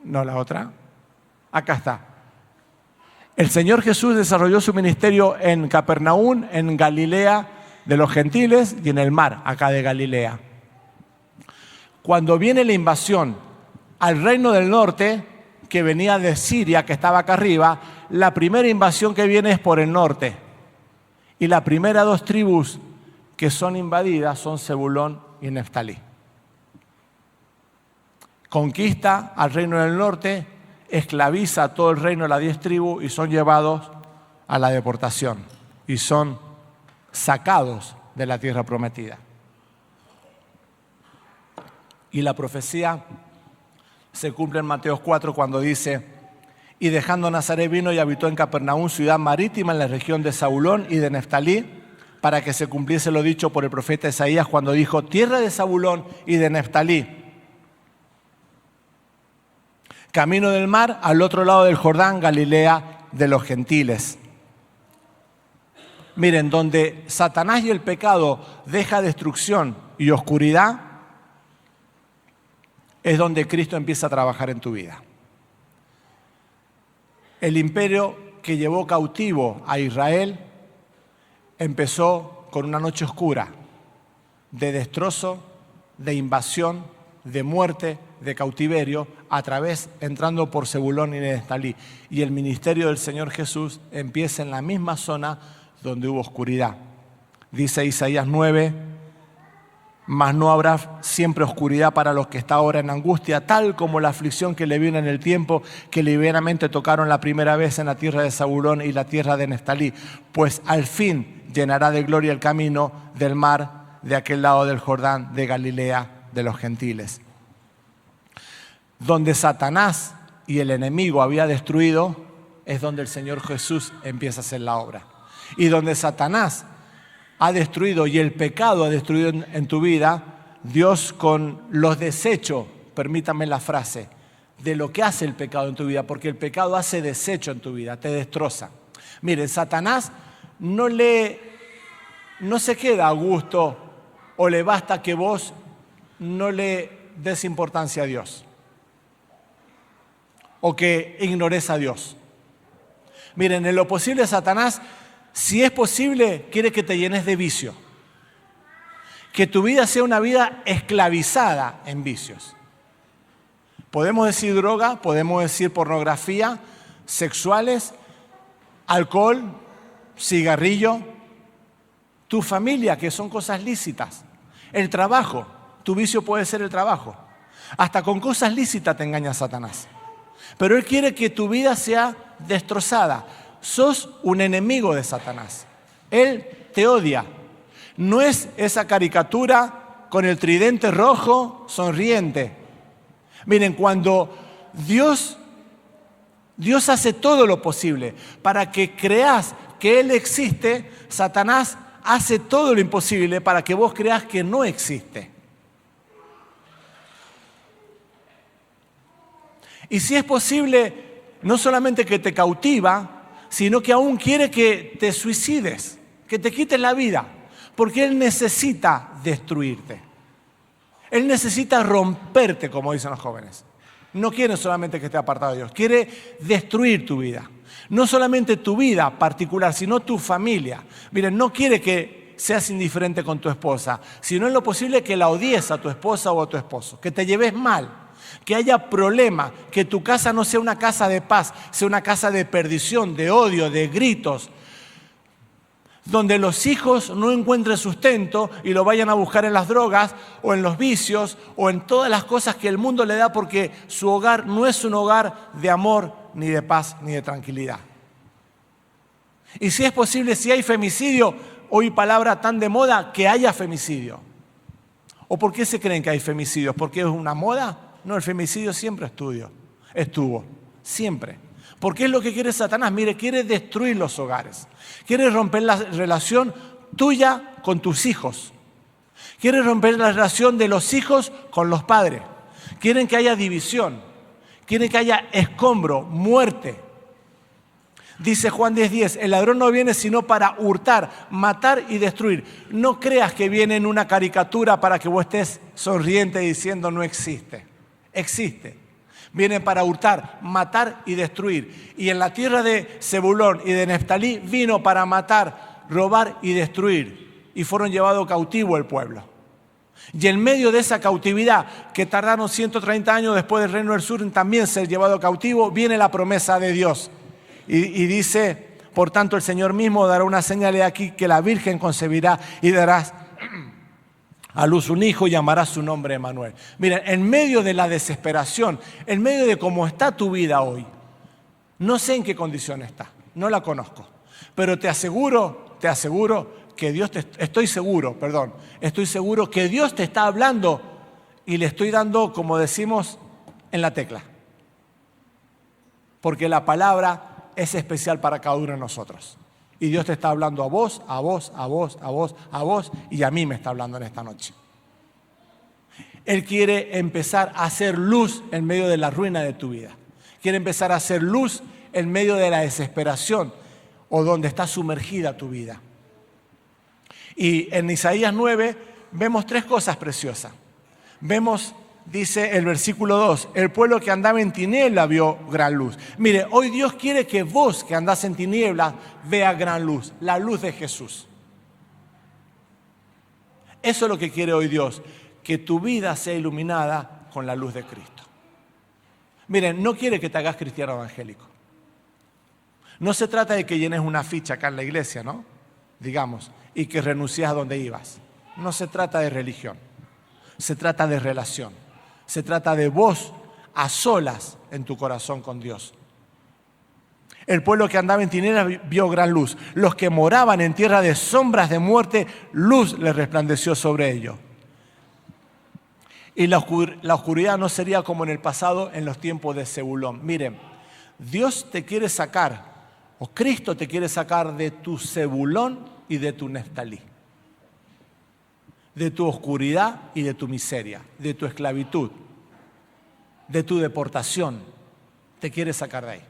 No, la otra. Acá está. El Señor Jesús desarrolló su ministerio en Capernaum, en Galilea de los gentiles y en el mar, acá de Galilea. Cuando viene la invasión al reino del norte, que venía de Siria, que estaba acá arriba, la primera invasión que viene es por el norte. Y las primeras dos tribus que son invadidas son Zebulón y Neftalí. Conquista al reino del norte, esclaviza a todo el reino de las 10 tribus y son llevados a la deportación y son sacados de la tierra prometida. Y la profecía se cumple en Mateo 4 cuando dice: y dejando Nazaret vino y habitó en Capernaum, ciudad marítima en la región de Zabulón y de Neftalí, para que se cumpliese lo dicho por el profeta Isaías cuando dijo: tierra de Zabulón y de Neftalí, camino del mar, al otro lado del Jordán, Galilea de los gentiles. Miren, donde Satanás y el pecado deja destrucción y oscuridad, es donde Cristo empieza a trabajar en tu vida. El imperio que llevó cautivo a Israel empezó con una noche oscura de destrozo, de invasión, de muerte, de cautiverio, entrando por Zebulón y Neftalí. Y el ministerio del Señor Jesús empieza en la misma zona donde hubo oscuridad. Dice Isaías 9: mas no habrá siempre oscuridad para los que están ahora en angustia, tal como la aflicción que le vino en el tiempo que livianamente tocaron la primera vez en la tierra de Zabulón y la tierra de Neftalí, pues al fin llenará de gloria el camino del mar de aquel lado del Jordán, de Galilea de los gentiles. Donde Satanás y el enemigo había destruido, es donde el Señor Jesús empieza a hacer la obra. Y donde Satanás ha destruido y el pecado ha destruido en tu vida, Dios con los desechos, permítame la frase, de lo que hace el pecado en tu vida, porque el pecado hace desecho en tu vida, te destroza. Miren, Satanás no se queda a gusto o le basta que vos no le des importancia a Dios o que ignores a Dios. Miren, en lo posible Satanás, si es posible, quiere que te llenes de vicio. Que tu vida sea una vida esclavizada en vicios. Podemos decir droga, podemos decir pornografía, sexuales, alcohol, cigarrillo, tu familia, que son cosas lícitas. El trabajo, tu vicio puede ser el trabajo. Hasta con cosas lícitas te engaña Satanás. Pero él quiere que tu vida sea destrozada. Sos un enemigo de Satanás. Él te odia. No es esa caricatura con el tridente rojo sonriente. Miren, cuando Dios hace todo lo posible para que creas que Él existe, Satanás hace todo lo imposible para que vos creas que no existe. Y si es posible, no solamente que te cautiva, sino que aún quiere que te suicides, que te quites la vida, porque Él necesita destruirte. Él necesita romperte, como dicen los jóvenes. No quiere solamente que esté apartado de Dios, quiere destruir tu vida. No solamente tu vida particular, sino tu familia. Miren, no quiere que seas indiferente con tu esposa, sino en lo posible que la odies a tu esposa o a tu esposo, que te lleves mal, que haya problema, que tu casa no sea una casa de paz, sea una casa de perdición, de odio, de gritos, donde los hijos no encuentren sustento y lo vayan a buscar en las drogas o en los vicios o en todas las cosas que el mundo le da, porque su hogar no es un hogar de amor, ni de paz, ni de tranquilidad. Y si es posible, si hay femicidio, hoy palabra tan de moda, que haya femicidio. ¿O por qué se creen que hay femicidios? ¿Porque es una moda? No, el femicidio siempre estuvo, siempre. Porque es lo que quiere Satanás. Mire, quiere destruir los hogares. Quiere romper la relación tuya con tus hijos. Quiere romper la relación de los hijos con los padres. Quieren que haya división. Quieren que haya escombro, muerte. Dice Juan 10:10, el ladrón no viene sino para hurtar, matar y destruir. No creas que viene en una caricatura para que vos estés sonriente diciendo no existe. Existe. Viene para hurtar, matar y destruir. Y en la tierra de Zebulón y de Neftalí vino para matar, robar y destruir. Y fueron llevados cautivo el pueblo. Y en medio de esa cautividad, que tardaron 130 años después del reino del sur también ser llevado cautivo, viene la promesa de Dios. Y dice, por tanto el Señor mismo dará una señal de aquí, que la Virgen concebirá y darás a luz un hijo y llamará su nombre Emmanuel. Miren, en medio de la desesperación, en medio de cómo está tu vida hoy, no sé en qué condición está, no la conozco, pero estoy seguro que Dios te está hablando y le estoy dando, como decimos, en la tecla. Porque la palabra es especial para cada uno de nosotros. Y Dios te está hablando a vos, a vos, a vos, a vos, a vos, y a mí me está hablando en esta noche. Él quiere empezar a hacer luz en medio de la ruina de tu vida. Quiere empezar a hacer luz en medio de la desesperación o donde está sumergida tu vida. Y en Isaías 9 vemos tres cosas preciosas. Vemos, dice el versículo 2, el pueblo que andaba en tiniebla vio gran luz. Mire, hoy Dios quiere que vos que andás en tinieblas vea gran luz, la luz de Jesús. Eso es lo que quiere hoy Dios, que tu vida sea iluminada con la luz de Cristo. Miren, no quiere que te hagas cristiano evangélico. No se trata de que llenes una ficha acá en la iglesia, ¿no? Digamos, y que renuncies a donde ibas. No se trata de religión, se trata de relación. Se trata de vos a solas en tu corazón con Dios. El pueblo que andaba en tinieblas vio gran luz. Los que moraban en tierra de sombras de muerte, luz les resplandeció sobre ellos. Y la oscuridad no sería como en el pasado, en los tiempos de Zebulón. Miren, Dios te quiere sacar, o Cristo te quiere sacar de tu Zebulón y de tu Neftalí. De tu oscuridad y de tu miseria, de tu esclavitud, de tu deportación. Te quiere sacar de ahí.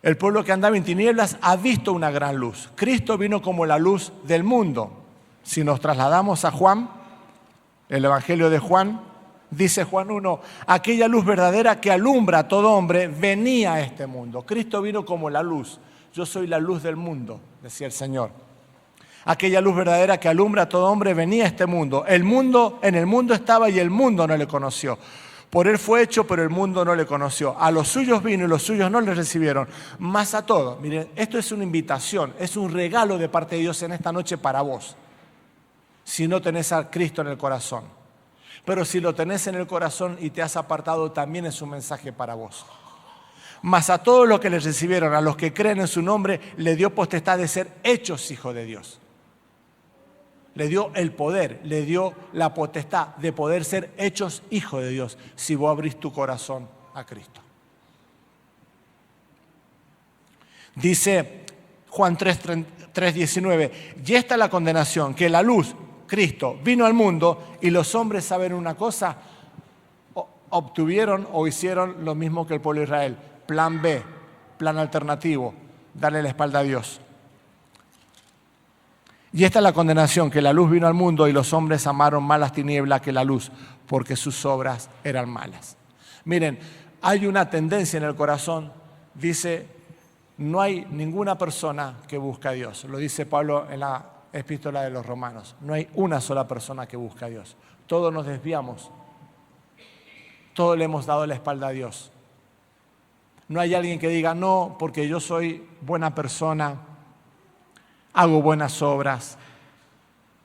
El pueblo que andaba en tinieblas ha visto una gran luz. Cristo vino como la luz del mundo. Si nos trasladamos a Juan, el Evangelio de Juan, dice Juan 1, aquella luz verdadera que alumbra a todo hombre venía a este mundo. Cristo vino como la luz. Yo soy la luz del mundo, decía el Señor. Aquella luz verdadera que alumbra a todo hombre venía a este mundo. En el mundo estaba y el mundo no le conoció. Por él fue hecho, pero el mundo no le conoció. A los suyos vino y los suyos no le recibieron. Más a todos. Miren, esto es una invitación, es un regalo de parte de Dios en esta noche para vos. Si no tenés a Cristo en el corazón. Pero si lo tenés en el corazón y te has apartado, también es un mensaje para vos. Mas a todos los que le recibieron, a los que creen en su nombre, le dio potestad de ser hechos hijos de Dios. Le dio el poder, le dio la potestad de poder ser hechos hijos de Dios si vos abrís tu corazón a Cristo. Dice Juan 3:19, y esta es la condenación, que la luz, Cristo, vino al mundo y los hombres saben una cosa, obtuvieron o hicieron lo mismo que el pueblo de Israel. Plan B, plan alternativo, darle la espalda a Dios. Y esta es la condenación, que la luz vino al mundo y los hombres amaron más las tinieblas que la luz, porque sus obras eran malas. Miren, hay una tendencia en el corazón, dice, no hay ninguna persona que busque a Dios. Lo dice Pablo en la epístola de los Romanos. No hay una sola persona que busque a Dios. Todos nos desviamos. Todos le hemos dado la espalda a Dios. No hay alguien que diga, no, porque yo soy buena persona, hago buenas obras,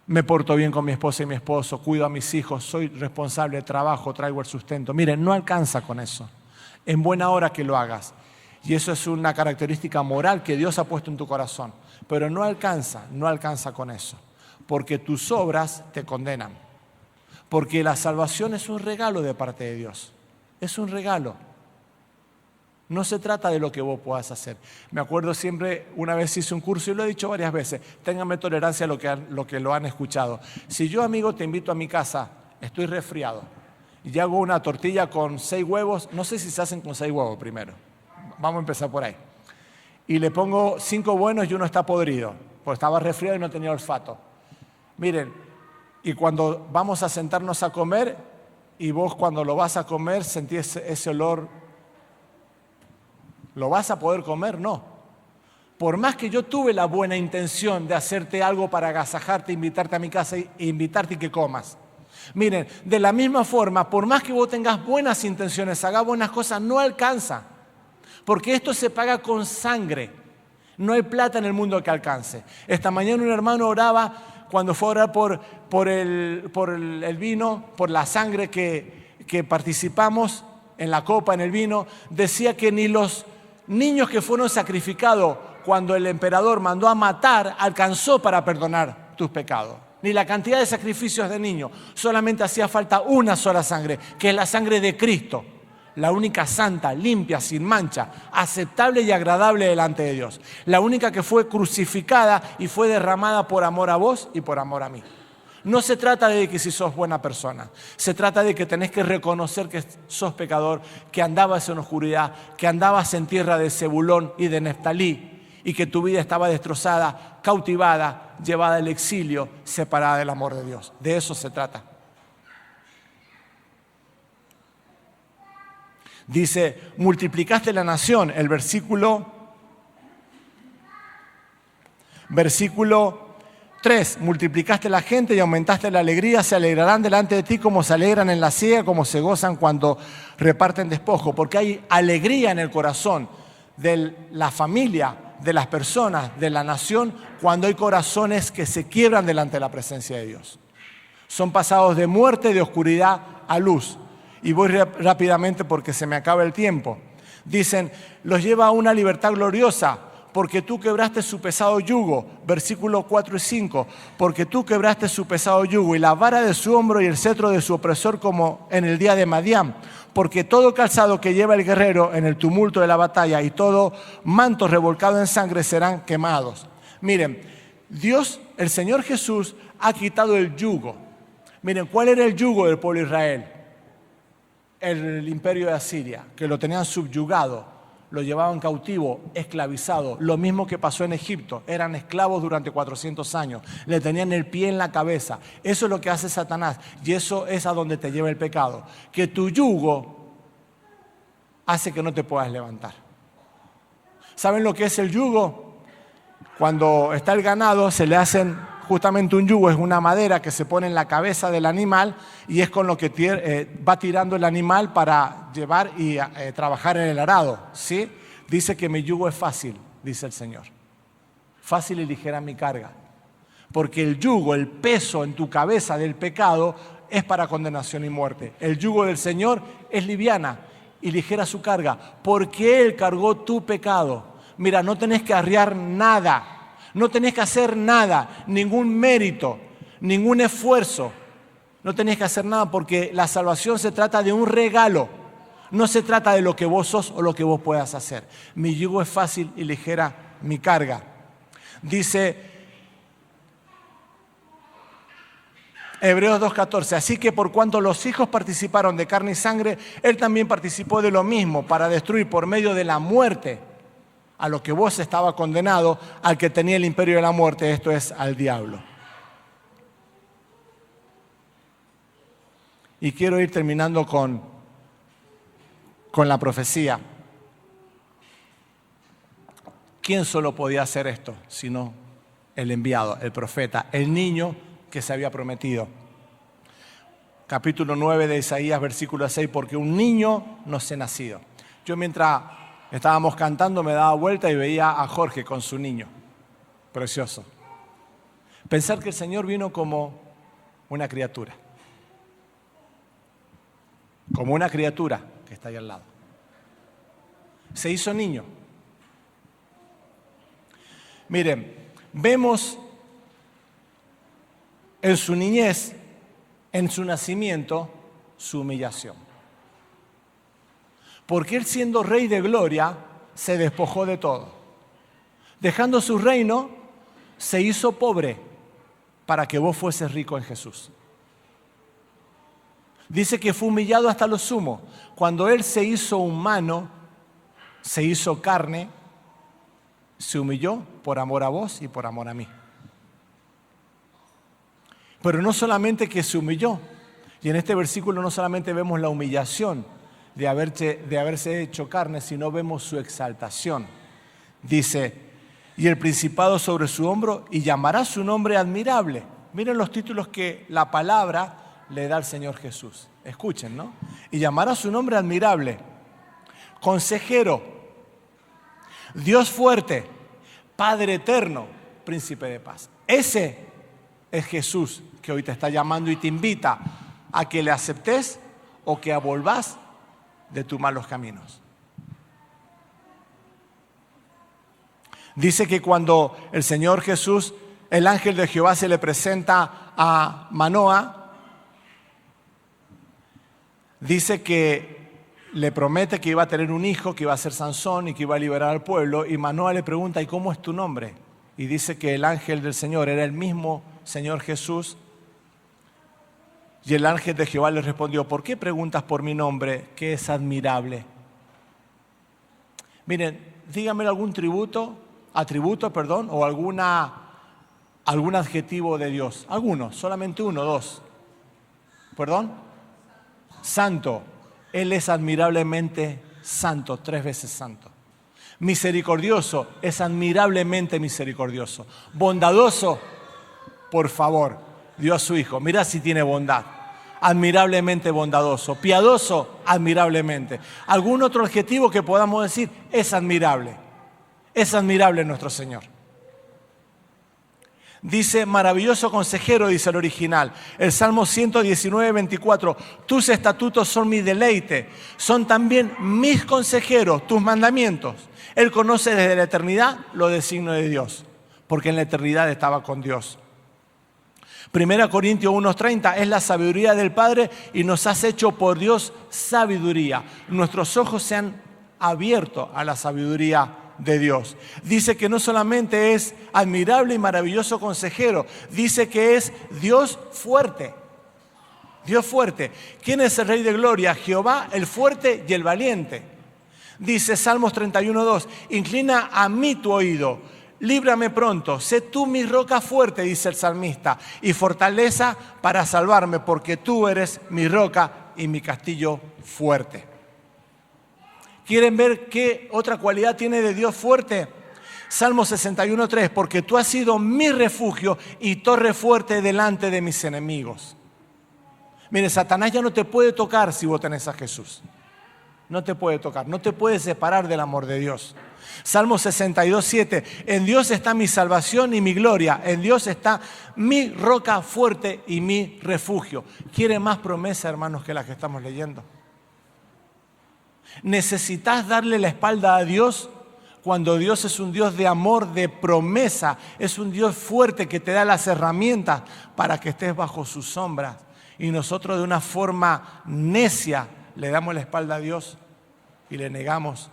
me porto bien con mi esposa y mi esposo, cuido a mis hijos, soy responsable, trabajo, traigo el sustento. Miren, no alcanza con eso. En buena hora que lo hagas. Y eso es una característica moral que Dios ha puesto en tu corazón. Pero no alcanza con eso. Porque tus obras te condenan. Porque la salvación es un regalo de parte de Dios. Es un regalo. No se trata de lo que vos puedas hacer. Me acuerdo siempre, una vez hice un curso y lo he dicho varias veces, ténganme tolerancia a lo que lo han escuchado. Si yo, amigo, te invito a mi casa, estoy resfriado, y hago una tortilla con 6 huevos, no sé si se hacen con 6 huevos primero, vamos a empezar por ahí. Y le pongo 5 buenos y uno está podrido, porque estaba resfriado y no tenía olfato. Miren, y cuando vamos a sentarnos a comer, y vos cuando lo vas a comer sentís ese olor. ¿Lo vas a poder comer? No. Por más que yo tuve la buena intención de hacerte algo para agasajarte, invitarte a mi casa e invitarte y que comas. Miren, de la misma forma, por más que vos tengas buenas intenciones, hagas buenas cosas, no alcanza. Porque esto se paga con sangre. No hay plata en el mundo que alcance. Esta mañana un hermano oraba, cuando fue a orar por el vino, por la sangre que participamos en la copa, en el vino, decía que ni los niños que fueron sacrificados cuando el emperador mandó a matar alcanzó para perdonar tus pecados. Ni la cantidad de sacrificios de niños. Solamente hacía falta una sola sangre, que es la sangre de Cristo. La única santa, limpia, sin mancha, aceptable y agradable delante de Dios. La única que fue crucificada y fue derramada por amor a vos y por amor a mí. No se trata de que si sos buena persona, se trata de que tenés que reconocer que sos pecador, que andabas en oscuridad, que andabas en tierra de Zebulón y de Neftalí y que tu vida estaba destrozada, cautivada, llevada al exilio, separada del amor de Dios. De eso se trata. Dice, multiplicaste la nación, el versículo 3, multiplicaste la gente y aumentaste la alegría, se alegrarán delante de ti como se alegran en la siega, como se gozan cuando reparten despojo, porque hay alegría en el corazón de la familia, de las personas, de la nación, cuando hay corazones que se quiebran delante de la presencia de Dios. Son pasados de muerte, de oscuridad a luz. Y voy rápidamente porque se me acaba el tiempo. Dicen, los lleva a una libertad gloriosa, porque tú quebraste su pesado yugo, versículos 4 y 5, porque tú quebraste su pesado yugo y la vara de su hombro y el cetro de su opresor como en el día de Madián, porque todo calzado que lleva el guerrero en el tumulto de la batalla y todo manto revolcado en sangre serán quemados. Miren, Dios, el Señor Jesús, ha quitado el yugo. Miren, ¿cuál era el yugo del pueblo de Israel? El imperio de Asiria, que lo tenían subyugado. Lo llevaban cautivo, esclavizado. Lo mismo que pasó en Egipto. Eran esclavos durante 400 años. Le tenían el pie en la cabeza. Eso es lo que hace Satanás. Y eso es a donde te lleva el pecado. Que tu yugo hace que no te puedas levantar. ¿Saben lo que es el yugo? Cuando está el ganado, se le hacen justamente un yugo. Es una madera que se pone en la cabeza del animal y es con lo que va tirando el animal para llevar y trabajar en el arado, ¿sí? Dice que mi yugo es fácil, dice el Señor. Fácil y ligera mi carga. Porque el yugo, el peso en tu cabeza del pecado es para condenación y muerte. El yugo del Señor es liviana y ligera su carga, porque Él cargó tu pecado. Mira, no tenés que arriar nada. No tenés que hacer nada, ningún mérito, ningún esfuerzo. No tenés que hacer nada porque la salvación se trata de un regalo. No se trata de lo que vos sos o lo que vos puedas hacer. Mi yugo es fácil y ligera mi carga. Dice, Hebreos 2:14. Así que por cuanto los hijos participaron de carne y sangre, Él también participó de lo mismo para destruir por medio de la muerte a lo que vos estaba condenado, al que tenía el imperio de la muerte, esto es, al diablo. Y quiero ir terminando con la profecía. ¿Quién solo podía hacer esto sino el enviado, el profeta, el niño que se había prometido? Capítulo 9 de Isaías, versículo 6, porque un niño nos ha nacido. Yo mientras estábamos cantando me daba vuelta y veía a Jorge con su niño. Precioso. Pensar que el Señor vino como una criatura. Como una criatura que está ahí al lado. Se hizo niño. Miren, vemos en su niñez, en su nacimiento, su humillación. Porque Él, siendo Rey de gloria, se despojó de todo. Dejando su reino, se hizo pobre para que vos fueses rico en Jesús. Dice que fue humillado hasta lo sumo. Cuando Él se hizo humano, se hizo carne, se humilló por amor a vos y por amor a mí. Pero no solamente que se humilló, y en este versículo no solamente vemos la humillación de haberse hecho carne, sino vemos su exaltación. Dice, y el principado sobre su hombro, y llamará su nombre admirable. Miren los títulos que la palabra le da al Señor Jesús. Escuchen, ¿no? Y llamará su nombre admirable, consejero, Dios fuerte, Padre eterno, príncipe de paz. Ese es Jesús que hoy te está llamando y te invita a que le aceptes o que volvás de tus malos caminos. Dice que cuando el Señor Jesús, el ángel de Jehová, se le presenta a Manoa, dice que le promete que iba a tener un hijo, que iba a ser Sansón y que iba a liberar al pueblo. Y Manoa le pregunta, ¿y cómo es tu nombre? Y dice que el ángel del Señor era el mismo Señor Jesús. Y el ángel de Jehová le respondió, ¿por qué preguntas por mi nombre, que es admirable? Miren, díganme algún atributo, o algún adjetivo de Dios. Alguno, solamente uno, dos. ¿Perdón? Santo. Él es admirablemente santo, 3 veces santo. Misericordioso, es admirablemente misericordioso. Bondadoso, por favor, dio a su Hijo. Mirá si tiene bondad. Admirablemente bondadoso. Piadoso, admirablemente. ¿Algún otro adjetivo que podamos decir? Es admirable. Es admirable nuestro Señor. Dice, maravilloso consejero, dice el original. El Salmo 119, 24. Tus estatutos son mi deleite. Son también mis consejeros, tus mandamientos. Él conoce desde la eternidad los designios de Dios, porque en la eternidad estaba con Dios. 1 Corintios 1:30, es la sabiduría del Padre y nos has hecho por Dios sabiduría. Nuestros ojos se han abierto a la sabiduría de Dios. Dice que no solamente es admirable y maravilloso consejero, dice que es Dios fuerte. Dios fuerte. ¿Quién es el Rey de Gloria? Jehová, el fuerte y el valiente. Dice Salmos 31:2, inclina a mí tu oído, líbrame pronto, sé tú mi roca fuerte, dice el salmista, y fortaleza para salvarme, porque tú eres mi roca y mi castillo fuerte. ¿Quieren ver qué otra cualidad tiene de Dios fuerte? Salmo 61:3, porque tú has sido mi refugio y torre fuerte delante de mis enemigos. Mire, Satanás ya no te puede tocar si vos tenés a Jesús. No te puede tocar, no te puede separar del amor de Dios. Salmo 62:7, en Dios está mi salvación y mi gloria, en Dios está mi roca fuerte y mi refugio. ¿Quiere más promesa, hermanos, que las que estamos leyendo? ¿Necesitas darle la espalda a Dios cuando Dios es un Dios de amor, de promesa? Es un Dios fuerte que te da las herramientas para que estés bajo sus sombras. Y nosotros de una forma necia le damos la espalda a Dios y le negamos.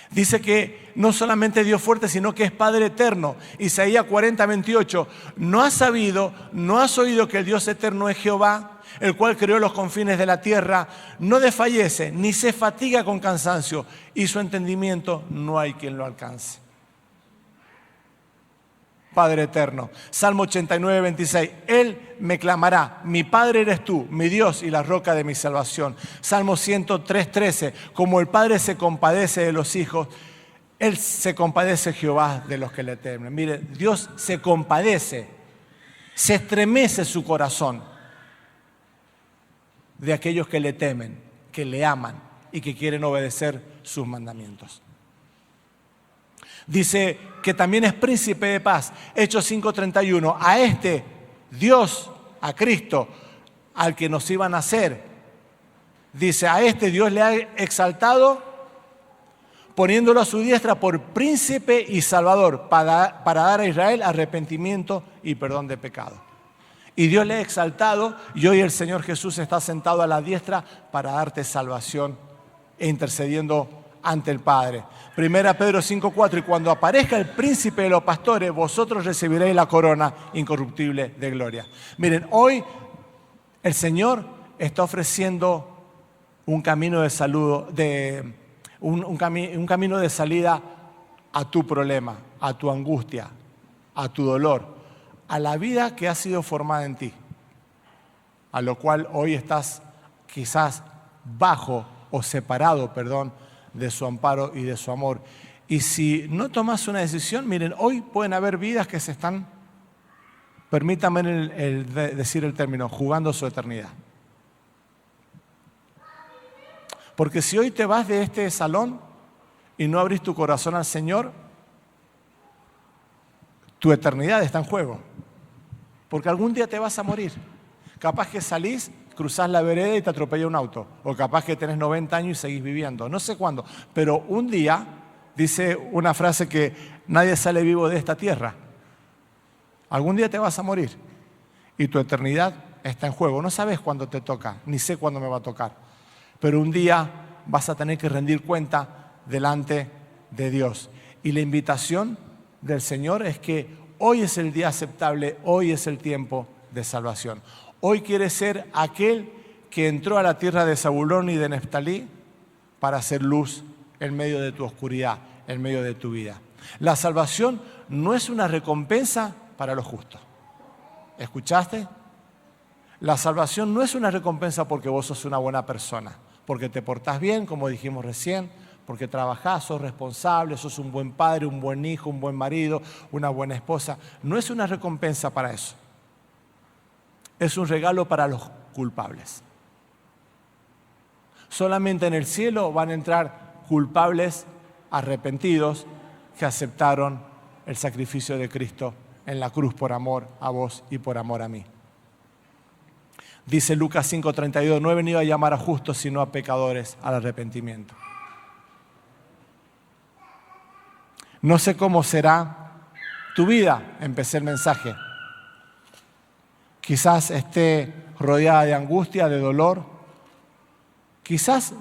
Dice que no solamente Dios fuerte, sino que es Padre eterno. Isaías 40:28. ¿No has sabido, no has oído que el Dios eterno es Jehová, el cual creó los confines de la tierra? No desfallece, ni se fatiga con cansancio, y su entendimiento no hay quien lo alcance. Padre eterno. Salmo 89:26. Él me clamará, mi Padre eres tú, mi Dios y la roca de mi salvación. Salmo 103:13. Como el Padre se compadece de los hijos, Él se compadece, Jehová, de los que le temen. Mire, Dios se compadece, se estremece su corazón de aquellos que le temen, que le aman y que quieren obedecer sus mandamientos. Dice que también es príncipe de paz. Hechos 5:31. A este Dios, a Cristo, al que nos iban a hacer, dice, a este Dios le ha exaltado, poniéndolo a su diestra por príncipe y salvador, para dar a Israel arrepentimiento y perdón de pecado. Y Dios le ha exaltado, y hoy el Señor Jesús está sentado a la diestra para darte salvación e intercediendo ante el Padre. 1 Pedro 5:4. Y cuando aparezca el príncipe de los pastores, vosotros recibiréis la corona incorruptible de gloria. Miren, hoy el Señor está ofreciendo un camino de saludo, un camino de salida a tu problema, a tu angustia, a tu dolor, a la vida que ha sido formada en ti, a lo cual hoy estás quizás bajo o separado, de su amparo y de su amor. Y si no tomas una decisión, miren, hoy pueden haber vidas que se están, permítanme decir el término, jugando su eternidad. Porque si hoy te vas de este salón y no abrís tu corazón al Señor, tu eternidad está en juego. Porque algún día te vas a morir. Capaz que salís, cruzás la vereda y te atropella un auto. O capaz que tenés 90 años y seguís viviendo. No sé cuándo. Pero un día, dice una frase que nadie sale vivo de esta tierra. Algún día te vas a morir. Y tu eternidad está en juego. No sabes cuándo te toca, ni sé cuándo me va a tocar. Pero un día vas a tener que rendir cuenta delante de Dios. Y la invitación del Señor es que hoy es el día aceptable, hoy es el tiempo de salvación. Hoy quiere ser aquel que entró a la tierra de Zabulón y de Neftalí para hacer luz en medio de tu oscuridad, en medio de tu vida. La salvación no es una recompensa para los justos. ¿Escuchaste? La salvación no es una recompensa porque vos sos una buena persona, porque te portás bien, como dijimos recién, porque trabajás, sos responsable, sos un buen padre, un buen hijo, un buen marido, una buena esposa. No es una recompensa para eso. Es un regalo para los culpables. Solamente en el cielo van a entrar culpables arrepentidos que aceptaron el sacrificio de Cristo en la cruz por amor a vos y por amor a mí. Dice Lucas 5:32, no he venido a llamar a justos sino a pecadores al arrepentimiento. No sé cómo será tu vida, empecé el mensaje. Quizás esté rodeada de angustia, de dolor. Quizás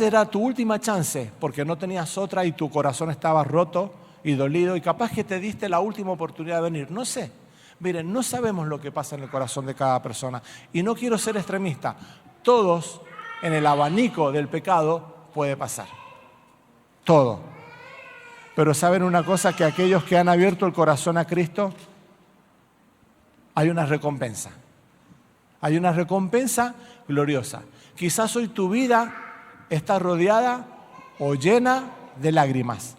era tu última chance porque no tenías otra y tu corazón estaba roto y dolido y capaz que te diste la última oportunidad de venir. No sé. Miren, no sabemos lo que pasa en el corazón de cada persona y no quiero ser extremista. Todos en el abanico del pecado puede pasar. Todo. Pero ¿saben una cosa? Que aquellos que han abierto el corazón a Cristo, hay una recompensa. Hay una recompensa gloriosa. Quizás hoy tu vida está rodeada o llena de lágrimas.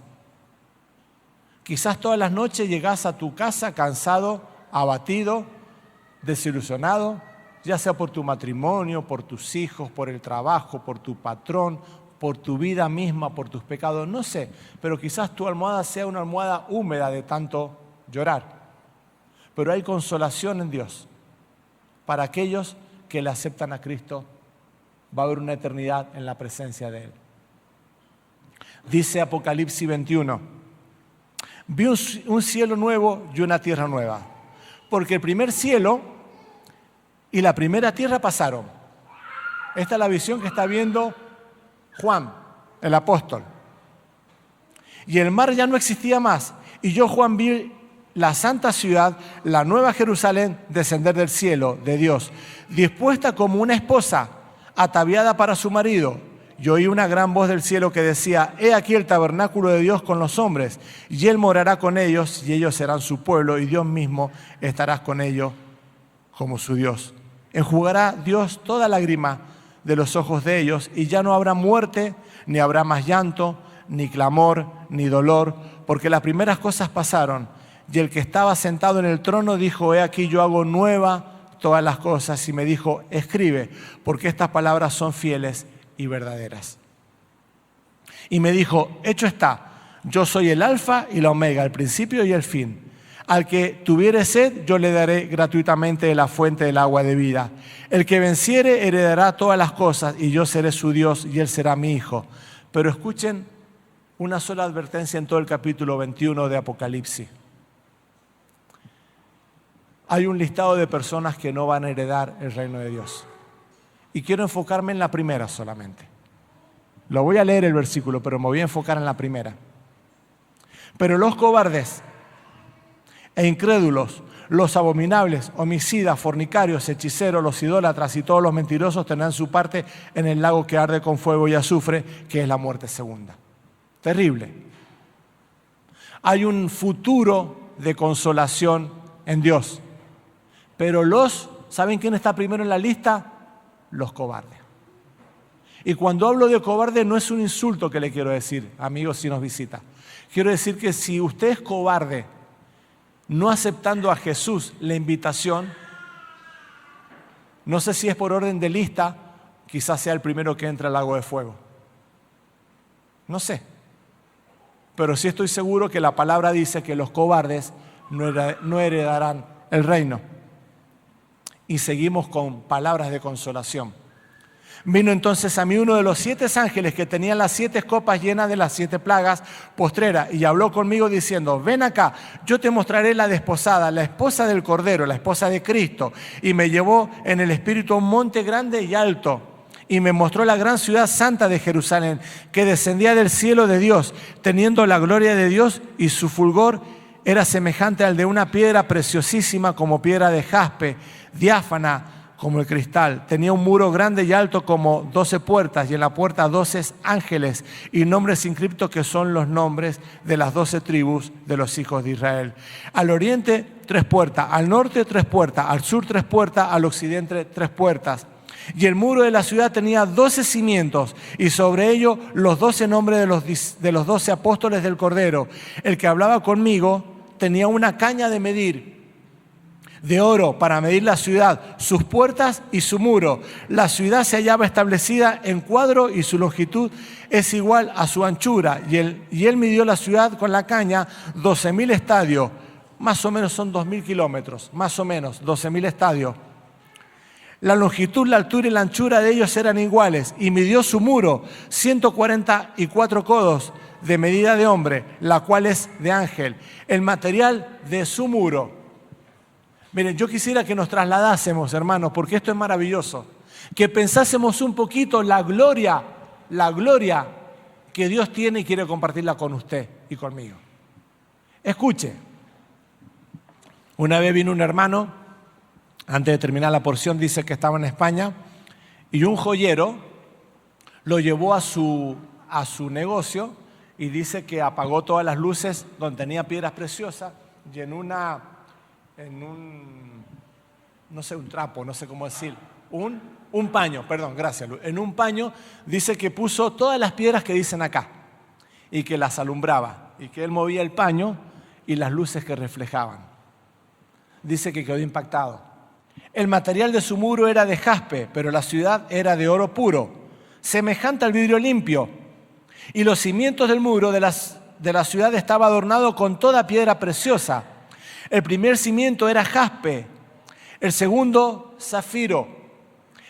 Quizás todas las noches llegás a tu casa cansado, abatido, desilusionado, ya sea por tu matrimonio, por tus hijos, por el trabajo, por tu patrón, por tu vida misma, por tus pecados, no sé. Pero quizás tu almohada sea una almohada húmeda de tanto llorar. Pero hay consolación en Dios. Para aquellos que le aceptan a Cristo, va a haber una eternidad en la presencia de Él. Dice Apocalipsis 21, vi un cielo nuevo y una tierra nueva. Porque el primer cielo y la primera tierra pasaron. Esta es la visión que está viendo Juan el apóstol. Y el mar ya no existía más. Y yo, Juan, vi la santa ciudad, la nueva Jerusalén, descender del cielo de Dios, dispuesta como una esposa, ataviada para su marido. Y oí una gran voz del cielo que decía: he aquí el tabernáculo de Dios con los hombres, y Él morará con ellos, y ellos serán su pueblo, y Dios mismo estará con ellos como su Dios. Enjugará Dios toda lágrima de los ojos de ellos, y ya no habrá muerte, ni habrá más llanto, ni clamor, ni dolor, porque las primeras cosas pasaron. Y el que estaba sentado en el trono dijo: he aquí yo hago nueva todas las cosas. Y me dijo: escribe, porque estas palabras son fieles y verdaderas. Y me dijo: hecho está, yo soy el alfa y la omega, el principio y el fin. Al que tuviere sed, yo le daré gratuitamente de la fuente del agua de vida. El que venciere heredará todas las cosas, y yo seré su Dios, y él será mi hijo. Pero escuchen una sola advertencia en todo el capítulo 21 de Apocalipsis. Hay un listado de personas que no van a heredar el reino de Dios. Y quiero enfocarme en la primera solamente. Lo voy a leer el versículo, pero me voy a enfocar en la primera. Pero los cobardes e incrédulos, los abominables, homicidas, fornicarios, hechiceros, los idólatras y todos los mentirosos tendrán su parte en el lago que arde con fuego y azufre, que es la muerte segunda. Terrible. Hay un futuro de consolación en Dios. Pero ¿saben quién está primero en la lista? Los cobardes. Y cuando hablo de cobarde no es un insulto que le quiero decir, amigos, si nos visita. Quiero decir que si usted es cobarde, no aceptando a Jesús la invitación, no sé si es por orden de lista, quizás sea el primero que entra al lago de fuego. No sé. Pero sí estoy seguro que la palabra dice que los cobardes no heredarán el reino. Y seguimos con palabras de consolación. Vino entonces a mí uno de los 7 ángeles que tenían las 7 copas llenas de las 7 plagas postreras, y habló conmigo diciendo: ven acá, yo te mostraré la desposada, la esposa del Cordero, la esposa de Cristo. Y me llevó en el espíritu a un monte grande y alto, y me mostró la gran ciudad santa de Jerusalén, que descendía del cielo de Dios, teniendo la gloria de Dios, y su fulgor era semejante al de una piedra preciosísima, como piedra de jaspe, diáfana como el cristal. Tenía un muro grande y alto como 12 puertas, y en la puerta 12 ángeles y nombres inscriptos, que son los nombres de las 12 tribus de los hijos de Israel. Al oriente 3 puertas, al norte 3 puertas, al sur 3 puertas, al occidente 3 puertas. Y el muro de la ciudad tenía 12 cimientos, y sobre ello los 12 nombres de los 12 apóstoles del Cordero. El que hablaba conmigo tenía una caña de medir de oro para medir la ciudad, sus puertas y su muro. La ciudad se hallaba establecida en cuadro, y su longitud es igual a su anchura. Y él midió la ciudad con la caña 12.000 estadios. Más o menos son 2.000 kilómetros, más o menos 12.000 estadios. La longitud, la altura y la anchura de ellos eran iguales, y midió su muro 144 codos de medida de hombre, la cual es de ángel. El material de su muro. Miren, yo quisiera que nos trasladásemos, hermanos, porque esto es maravilloso. Que pensásemos un poquito la gloria que Dios tiene y quiere compartirla con usted y conmigo. Escuche. Una vez vino un hermano, antes de terminar la porción, dice que estaba en España, y un joyero lo llevó a su negocio, y dice que apagó todas las luces donde tenía piedras preciosas, y en un trapo, no sé cómo decir, un paño, perdón, gracias, en un paño, dice que puso todas las piedras que dicen acá, y que las alumbraba, y que él movía el paño y las luces que reflejaban. Dice que quedó impactado. El material de su muro era de jaspe, pero la ciudad era de oro puro, semejante al vidrio limpio, y los cimientos del muro de la ciudad estaba adornado con toda piedra preciosa. El primer cimiento era jaspe, el segundo zafiro,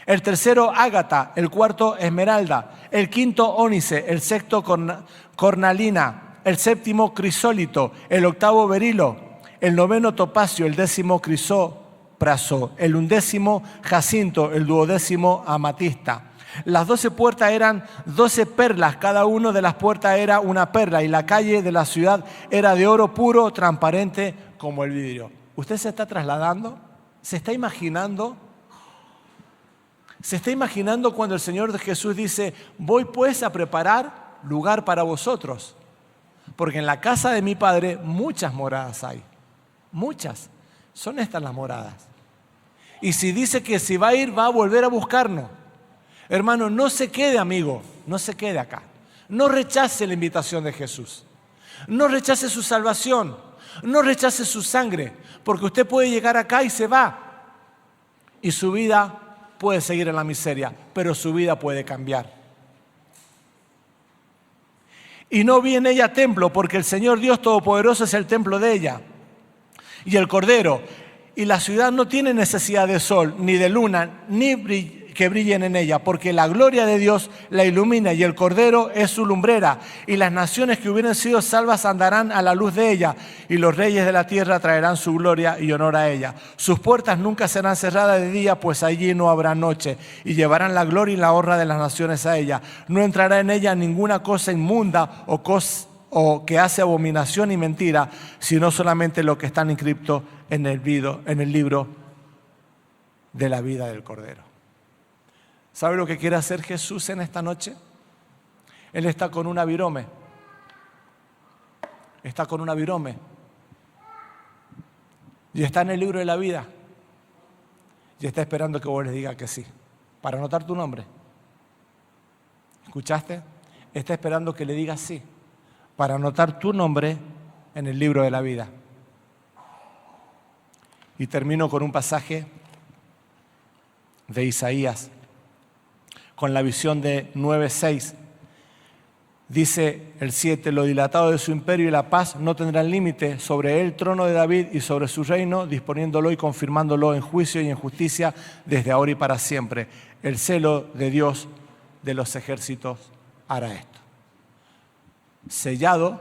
el tercero ágata, el cuarto esmeralda, el quinto ónice, el sexto cornalina, el séptimo crisólito, el octavo berilo, el noveno topacio, el décimo crisópraso, el undécimo jacinto, el duodécimo amatista. Las 12 puertas eran 12 perlas, cada una de las puertas era una perla y la calle de la ciudad era de oro puro, transparente como el vidrio. ¿Usted se está trasladando? ¿Se está imaginando? ¿Se está imaginando cuando el Señor Jesús dice, voy pues a preparar lugar para vosotros? Porque en la casa de mi Padre muchas moradas hay. Muchas. Son estas las moradas. Y si dice que si va a ir, va a volver a buscarnos. Hermano, no se quede, amigo, no se quede acá. No rechace la invitación de Jesús. No rechace su salvación. No rechace su sangre. Porque usted puede llegar acá y se va. Y su vida puede seguir en la miseria, pero su vida puede cambiar. Y no vi en ella templo, porque el Señor Dios Todopoderoso es el templo de ella. Y el Cordero. Y la ciudad no tiene necesidad de sol, ni de luna, ni que brillen en ella, porque la gloria de Dios la ilumina y el Cordero es su lumbrera. Y las naciones que hubieran sido salvas andarán a la luz de ella, y los reyes de la tierra traerán su gloria y honor a ella. Sus puertas nunca serán cerradas de día, pues allí no habrá noche, y llevarán la gloria y la honra de las naciones a ella. No entrará en ella ninguna cosa inmunda o que hace abominación y mentira, sino solamente lo que están inscritos en el libro de la vida del Cordero. ¿Sabe lo que quiere hacer Jesús en esta noche? Él está con una virome. Está con una virome. Y está en el libro de la vida. Y está esperando que vos le digas que sí. Para anotar tu nombre. ¿Escuchaste? Está esperando que le digas sí. Para anotar tu nombre en el libro de la vida. Y termino con un pasaje de Isaías, con la visión de 9:6. Dice el 7, lo dilatado de su imperio y la paz no tendrán límite sobre el trono de David y sobre su reino, disponiéndolo y confirmándolo en juicio y en justicia desde ahora y para siempre. El celo de Dios de los ejércitos hará esto. Sellado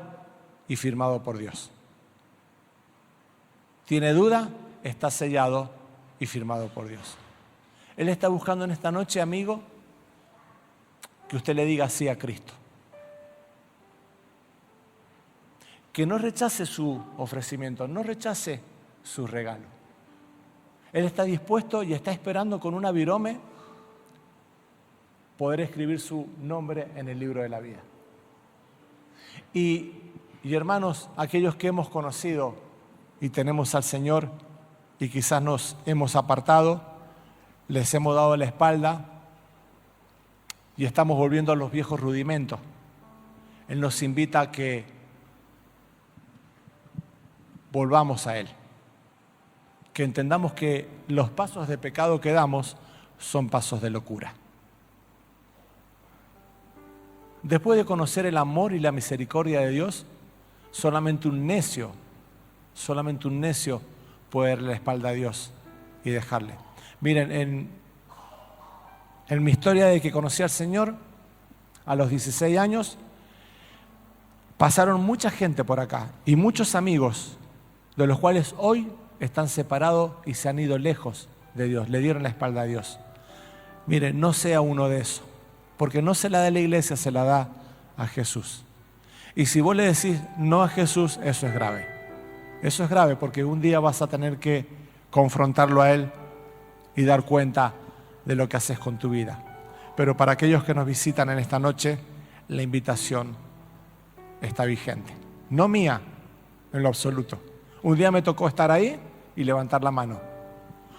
y firmado por Dios. ¿Tiene duda? Está sellado y firmado por Dios. Él está buscando en esta noche, amigo, que usted le diga sí a Cristo. Que no rechace su ofrecimiento, no rechace su regalo. Él está dispuesto y está esperando con una virome poder escribir su nombre en el libro de la vida. Y hermanos, aquellos que hemos conocido y tenemos al Señor y quizás nos hemos apartado, les hemos dado la espalda, y estamos volviendo a los viejos rudimentos. Él nos invita a que volvamos a Él. Que entendamos que los pasos de pecado que damos son pasos de locura. Después de conocer el amor y la misericordia de Dios, solamente un necio puede darle la espalda a Dios y dejarle. Miren, en mi historia de que conocí al Señor, a los 16 años, pasaron mucha gente por acá y muchos amigos, de los cuales hoy están separados y se han ido lejos de Dios, le dieron la espalda a Dios. Miren, no sea uno de esos, porque no se la da a la iglesia, se la da a Jesús. Y si vos le decís no a Jesús, eso es grave. Eso es grave porque un día vas a tener que confrontarlo a Él y dar cuenta de lo que haces con tu vida. Pero para aquellos que nos visitan en esta noche, la invitación está vigente. No mía, en lo absoluto. Un día me tocó estar ahí y levantar la mano.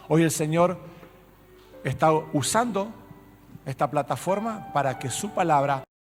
Hoy el Señor está usando esta plataforma para que su palabra